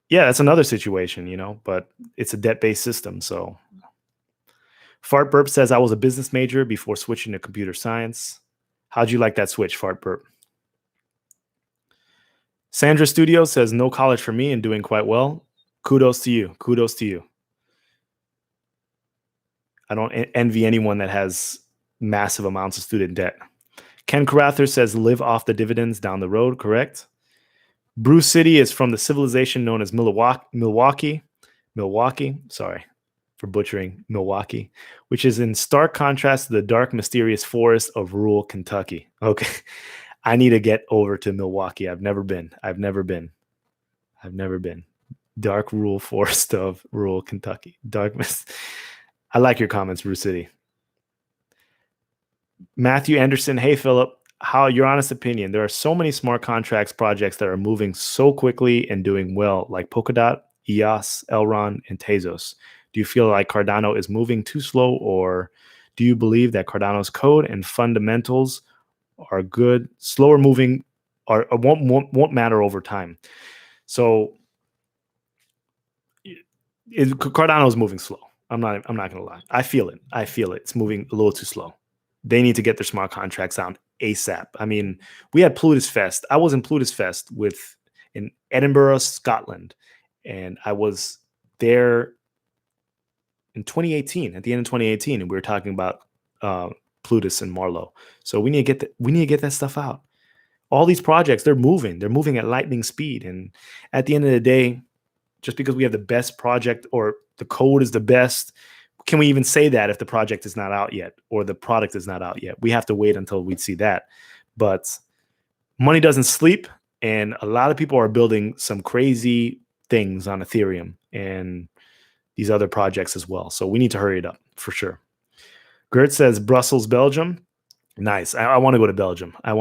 Yeah, that's another situation, but it's a debt-based system. So Fart Burp says, I was a business major before switching to computer science. How'd you like that switch, Fart Burp? Sandra Studio says, no college for me and doing quite well. Kudos to you. I don't envy anyone that has massive amounts of student debt. Ken Carather says, live off the dividends down the road, correct? Bruce City is from the civilization known as Milwaukee, sorry for butchering Milwaukee, which is in stark contrast to the dark, mysterious forest of rural Kentucky. Okay. I need to get over to Milwaukee. I've never been. Dark rural forest of rural Kentucky. Darkness. I like your comments, Bruce City. Matthew Anderson. Hey, Philip. How your honest opinion? There are so many smart contracts projects that are moving so quickly and doing well, like Polkadot, EOS, Elrond, and Tezos. Do you feel like Cardano is moving too slow, or do you believe that Cardano's code and fundamentals are good? Slower moving or won't matter over time. So Cardano is moving slow. I'm not gonna lie. I feel it. It's moving a little too slow. They need to get their smart contracts out ASAP. I mean, we had Plutus Fest. I was in Plutus Fest in Edinburgh, Scotland, and I was there in 2018, at the end of 2018, and we were talking about Plutus and Marlowe. So we need to get that stuff out. All these projects, they're moving at lightning speed, and at the end of the day, just because we have the best project or the code is the best, can we even say that if the project is not out yet or the product is not out yet? We have to wait until we see that. But money doesn't sleep, and a lot of people are building some crazy things on Ethereum and these other projects as well. So we need to hurry it up for sure. Gert says Brussels, Belgium. Nice. I want to go to Belgium. I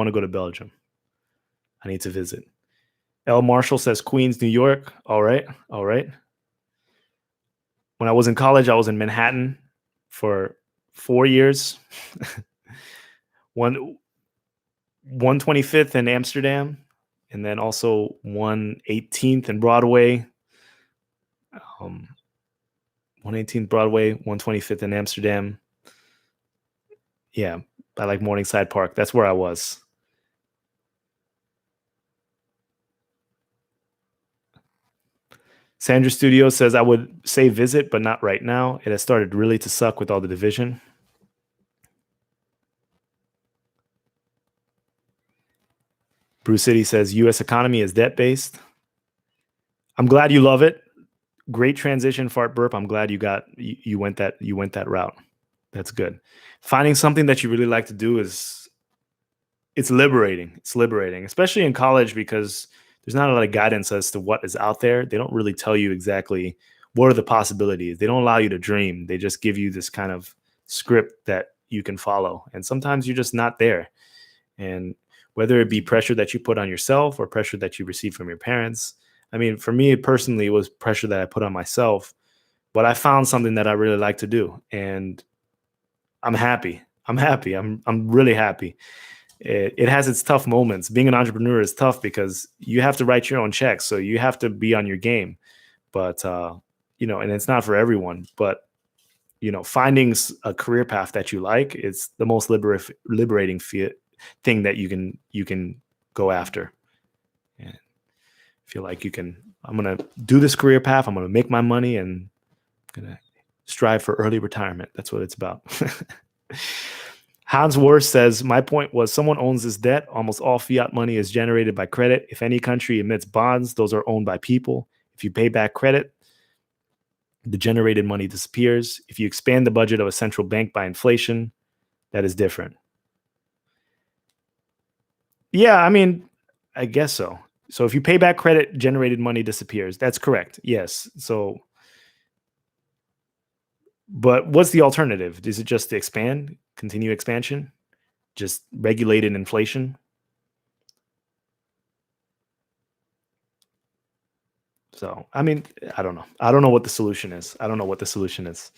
need to visit. L. Marshall says Queens, New York. All right. When I was in college, I was in Manhattan for 4 years. 125th in Amsterdam, and then also 118th in Broadway. 118th Broadway, 125th in Amsterdam. Yeah, I like Morningside Park. That's where I was. Sandra Studio says, I would say visit, but not right now. It has started really to suck with all the division. Bruce City says, U.S. economy is debt-based. I'm glad you love it. Great transition, Fart Burp. I'm glad you went that route. That's good. Finding something that you really like to do it's liberating. It's liberating, especially in college, because there's not a lot of guidance as to what is out there. They don't really tell you exactly what are the possibilities. They don't allow you to dream. They just give you this kind of script that you can follow. And sometimes you're just not there. And whether it be pressure that you put on yourself or pressure that you receive from your parents. I mean, for me personally, it was pressure that I put on myself, but I found something that I really like to do. And I'm happy. I'm really happy. It has its tough moments. Being an entrepreneur is tough because you have to write your own checks. So you have to be on your game, but, and it's not for everyone, but, finding a career path that you like, it's the most liberating thing that you can go after. And feel like I'm going to do this career path. I'm going to make my money and I'm going to strive for early retirement. That's what it's about. Hans Worth says, my point was someone owns this debt. Almost all fiat money is generated by credit. If any country emits bonds, those are owned by people. If you pay back credit, the generated money disappears. If you expand the budget of a central bank by inflation, that is different. Yeah, I mean, I guess so. So if you pay back credit, generated money disappears. That's correct. Yes. So, but what's the alternative? Is it just to expand, continue expansion, just regulated inflation? So, I mean, I don't know. I don't know what the solution is. I don't know what the solution is.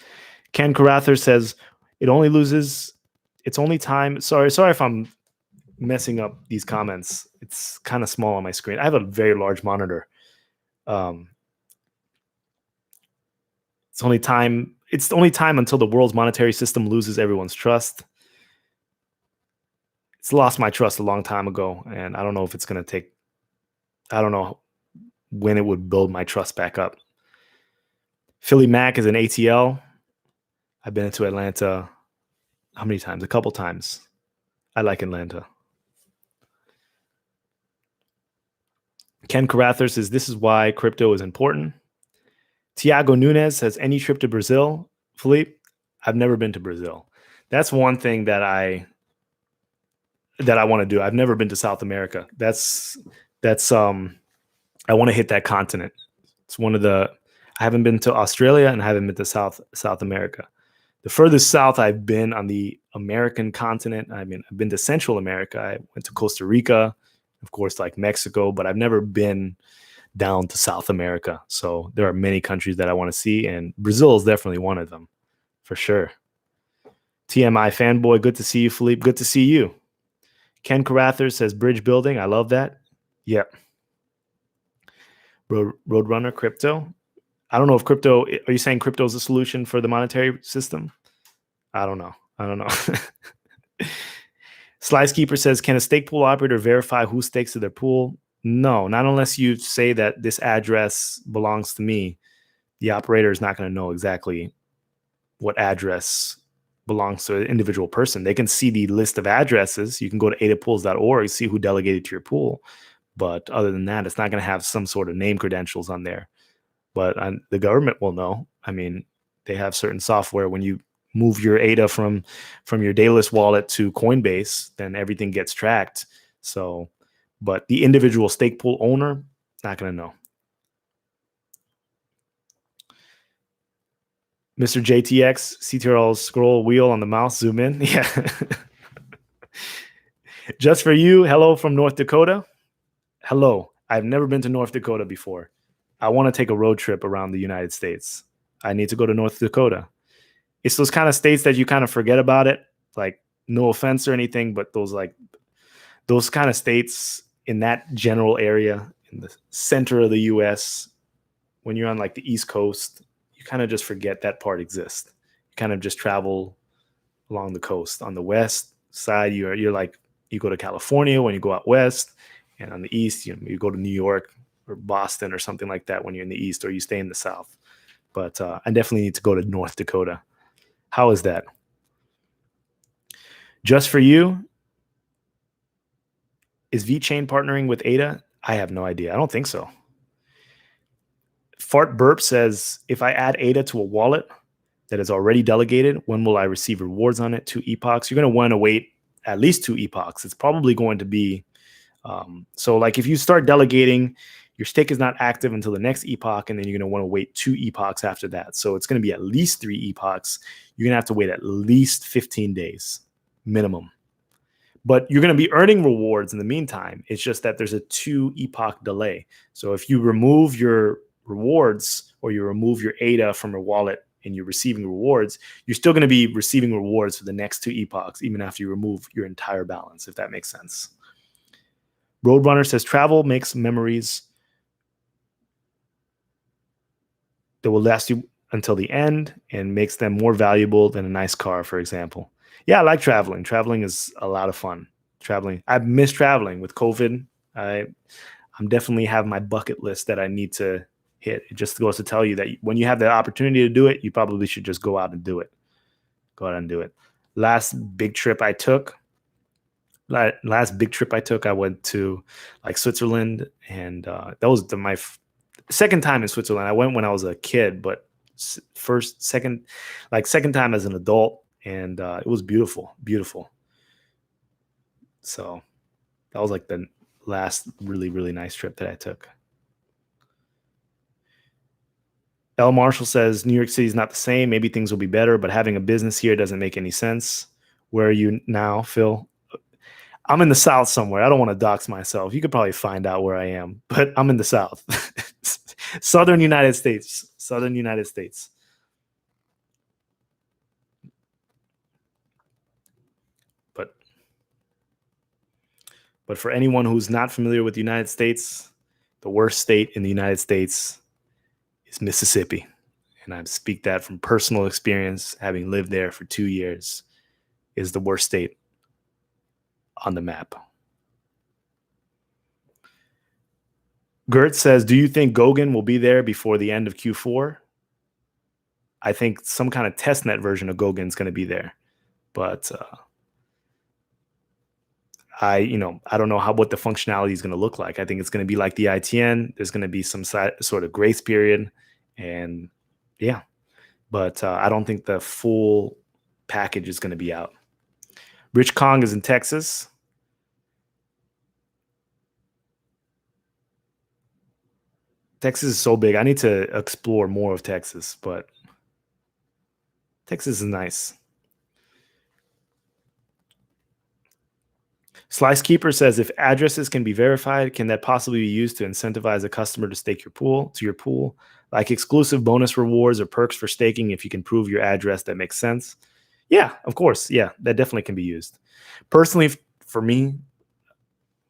Ken Carather says it only loses. It's only time. Sorry if I'm messing up these comments. It's kind of small on my screen. I have a very large monitor. Um, it's only time. It's the only time until the world's monetary system loses everyone's trust. It's lost my trust a long time ago, and I don't know if it's going to take. I don't know when it would build my trust back up. Philly Mac is an ATL. I've been into Atlanta. How many times? A couple times. I like Atlanta. Ken Carather says this is why crypto is important. Tiago Nunez says any trip to Brazil. Philippe, I've never been to Brazil. That's one thing that I want to do. I've never been to South America. That's I want to hit that continent. It's one of the I haven't been to Australia and I haven't been to South America. The furthest south I've been on the American continent, I mean, I've been to Central America. I went to Costa Rica, of course, like Mexico, but I've never been down to South America. So there are many countries that I want to see, and Brazil is definitely one of them, for sure. TMI fanboy, good to see you, Philippe. Good to see you. Ken Carather says bridge building. I love that. Yep. Roadrunner crypto. I don't know if crypto. Are you saying crypto is a solution for the monetary system? I don't know. I don't know. Slicekeeper says, can a stake pool operator verify who stakes to their pool? No, not unless you say that this address belongs to me. The operator is not going to know exactly what address belongs to an individual person. They can see the list of addresses. You can go to adapools.org, see who delegated to your pool. But other than that, it's not going to have some sort of name credentials on there. But the government will know. I mean, they have certain software. When you move your ADA from your Daedalus wallet to Coinbase, then everything gets tracked. So, but the individual stake pool owner, not going to know. Mr. JTX, CTRL scroll wheel on the mouse, zoom in. Yeah. Just for you, hello from North Dakota. Hello. I've never been to North Dakota before. I want to take a road trip around the United States. I need to go to North Dakota. It's those kind of states that you kind of forget about it. Like, no offense or anything, but those kind of states in that general area in the center of the US, when you're on like the East Coast, you kind of just forget that part exists. You kind of just travel along the coast. On the west side, you're like you go to California when you go out west, and on the east, you go to New York or Boston or something like that when you're in the east, or you stay in the south. But I definitely need to go to North Dakota. How is that? Just for you, is VeChain partnering with ADA? I have no idea. I don't think so. Fart Burp says, if I add ADA to a wallet that is already delegated, when will I receive rewards on it? 2 epochs. You're going to want to wait at least 2 epochs. It's probably going to be so like if you start delegating, your stake is not active until the next epoch, and then you're going to want to wait 2 epochs after that. So it's going to be at least 3 epochs. You're going to have to wait at least 15 days minimum. But you're going to be earning rewards in the meantime. It's just that there's a 2 epoch delay. So if you remove your rewards or you remove your ADA from your wallet and you're receiving rewards, you're still going to be receiving rewards for the next 2 epochs, even after you remove your entire balance, if that makes sense. Roadrunner says travel makes memories that will last you until the end and makes them more valuable than a nice car, for example. Yeah, I like traveling. Traveling is a lot of fun. Traveling. I've missed traveling with COVID. I'm definitely have my bucket list that I need to hit. It just goes to tell you that when you have the opportunity to do it, you probably should just go out and do it. Go out and do it. Last big trip I took, I went to like Switzerland, and that was my second time in Switzerland. I went when I was a kid, but second time as an adult, and it was beautiful. So That was like the last really, really nice trip that I took. L. Marshall says New York City is not the same. Maybe things will be better, but having a business here doesn't make any sense. Where are you now, Phil? I'm in the South somewhere. I don't want to dox myself. You could probably find out where I am, but I'm in the South. Southern United States. Southern United States. But for anyone who's not familiar with the United States, the worst state in the United States is Mississippi. And I speak that from personal experience, having lived there for 2 years, is the worst state on the map. Gert says, do you think Goguen will be there before the end of Q4? I think some kind of testnet version of Goguen is going to be there. But I don't know what the functionality is going to look like. I think it's going to be like the ITN. There's going to be some sort of grace period, and yeah, but I don't think the full package is going to be out. Rich Kong is in Texas. Texas is so big. I need to explore more of Texas, but Texas is nice. Slice Keeper says, if addresses can be verified, can that possibly be used to incentivize a customer to stake your pool, like exclusive bonus rewards or perks for staking if you can prove your address? That makes sense. Yeah, of course. Yeah, that definitely can be used. Personally, for me,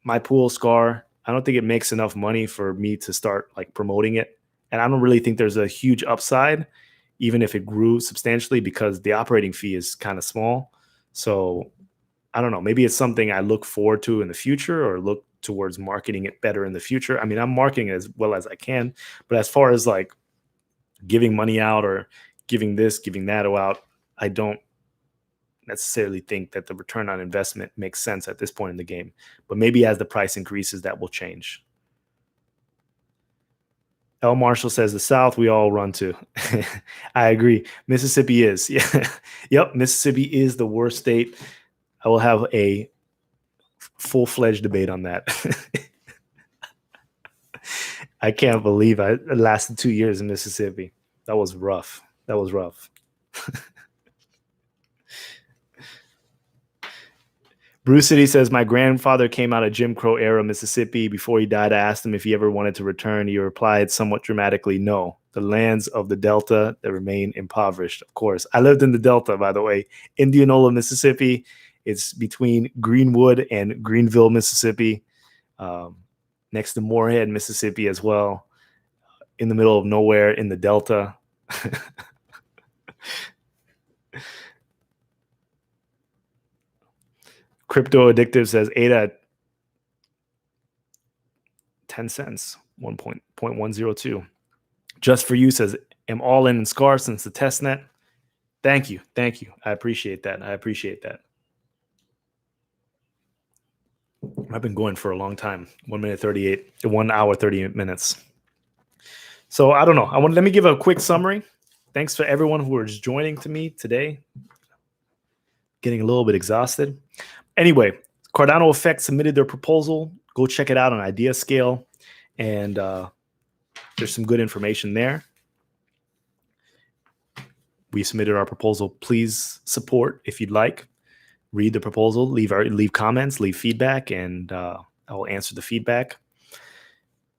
my pool Scar, I don't think it makes enough money for me to start like promoting it. And I don't really think there's a huge upside, even if it grew substantially, because the operating fee is kind of small. So I don't know, maybe it's something I look forward to in the future, or look towards marketing it better in the future. I mean, I'm marketing it as well as I can, but as far as like giving money out or giving this, giving that out, I don't necessarily think that the return on investment makes sense at this point in the game. But maybe as the price increases, that will change. L. Marshall says the South we all run to. I agree. Mississippi is. Yeah. Yep. Mississippi is the worst state. I will have a full-fledged debate on that. I can't believe I lasted 2 years in Mississippi. That was rough. Bruce City says, my grandfather came out of Jim Crow era Mississippi. Before he died, I asked him if he ever wanted to return. He replied somewhat dramatically, no. The lands of the Delta that remain impoverished. Of course. I lived in the Delta, by the way. Indianola, Mississippi. It's between Greenwood and Greenville, Mississippi, next to Moorhead, Mississippi as well, in the middle of nowhere in the Delta. Crypto Addictive says ADA 10 cents, 1.102. Just for you says, am all in Scar since the testnet. Thank you. I appreciate that. I've been going for a long time. 1 hour, 38 minutes. So I don't know. Let me give a quick summary. Thanks for everyone who is joining to me today. Getting a little bit exhausted. Anyway, Cardano Effect submitted their proposal. Go check it out on IdeaScale. And there's some good information there. We submitted our proposal. Please support if you'd like. Read the proposal, leave comments, leave feedback, and I will answer the feedback.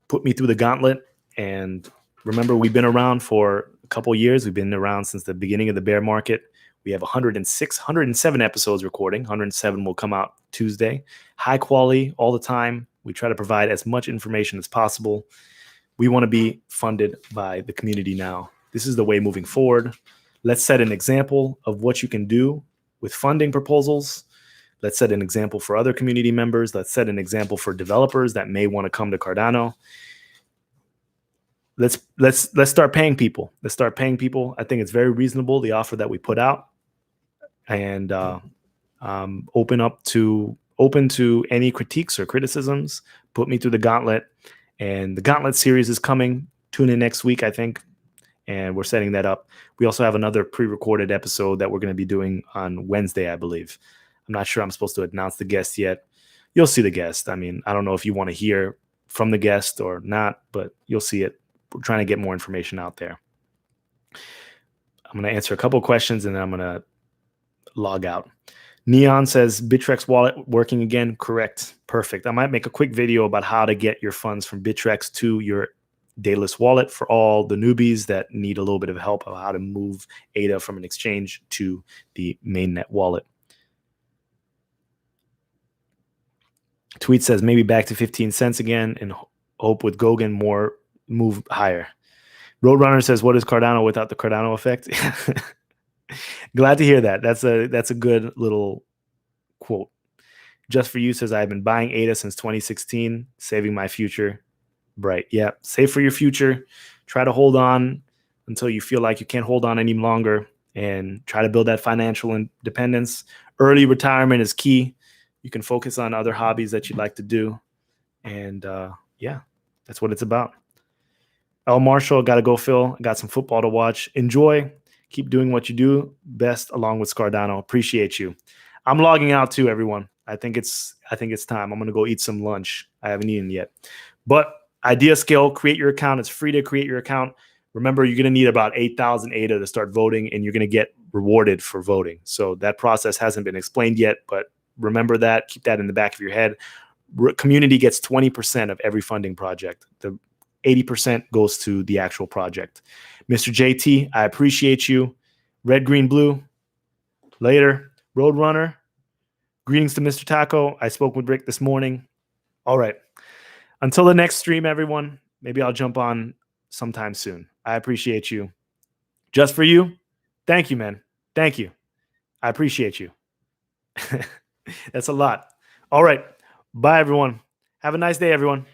Put me through the gauntlet. And remember, we've been around for a couple years. We've been around since the beginning of the bear market. We have 107 episodes recording. 107 will come out Tuesday. High quality all the time. We try to provide as much information as possible. We want to be funded by the community now. This is the way moving forward. Let's set an example of what you can do with funding proposals. Let's set an example for other community members. Let's set an example for developers that may want to come to Cardano. Let's start paying people. I think it's very reasonable, the offer that we put out, and open to any critiques or criticisms. Put me through the gauntlet, and the gauntlet series is coming. Tune in next week, I think. And we're setting that up. We also have another pre-recorded episode that we're going to be doing on Wednesday, I believe. I'm not sure I'm supposed to announce the guest yet. you'll see the guest. I mean, I don't know if you want to hear from the guest or not, but you'll see it. We're trying to get more information out there. I'm going to answer a couple of questions and then I'm going to log out. Neon says Bittrex wallet working again. Correct. Perfect. I might make a quick video about how to get your funds from Bittrex to your Daedalus wallet for all the newbies that need a little bit of help of how to move ADA from an exchange to the mainnet wallet. Tweet says maybe back to 15 cents again and hope with Gogan more move higher. Roadrunner says, what is Cardano without the Cardano effect? Glad to hear that. That's a good little quote. Just for you says, I've been buying ADA since 2016, saving my future. Bright. Yeah. Save for your future. Try to hold on until you feel like you can't hold on any longer and try to build that financial independence. Early retirement is key. You can focus on other hobbies that you'd like to do. And yeah, that's what it's about. El Marshall, got to go, Phil. Got some football to watch. Enjoy. Keep doing what you do best along with Cardano. Appreciate you. I'm logging out too, everyone. I think it's time. I'm going to go eat some lunch. I haven't eaten yet. But Idea Scale, create your account. It's free to create your account. Remember, you're going to need about 8,000 ADA to start voting, and you're going to get rewarded for voting. So that process hasn't been explained yet, but remember that. Keep that in the back of your head. Community gets 20% of every funding project. The 80% goes to the actual project. Mr. JT, I appreciate you. Red, green, blue. Later. Roadrunner. Greetings to Mr. Taco. I spoke with Rick this morning. All right. Until the next stream, everyone, maybe I'll jump on sometime soon. I appreciate you. Just for you, thank you, man. Thank you. I appreciate you. That's a lot. All right. Bye, everyone. Have a nice day, everyone.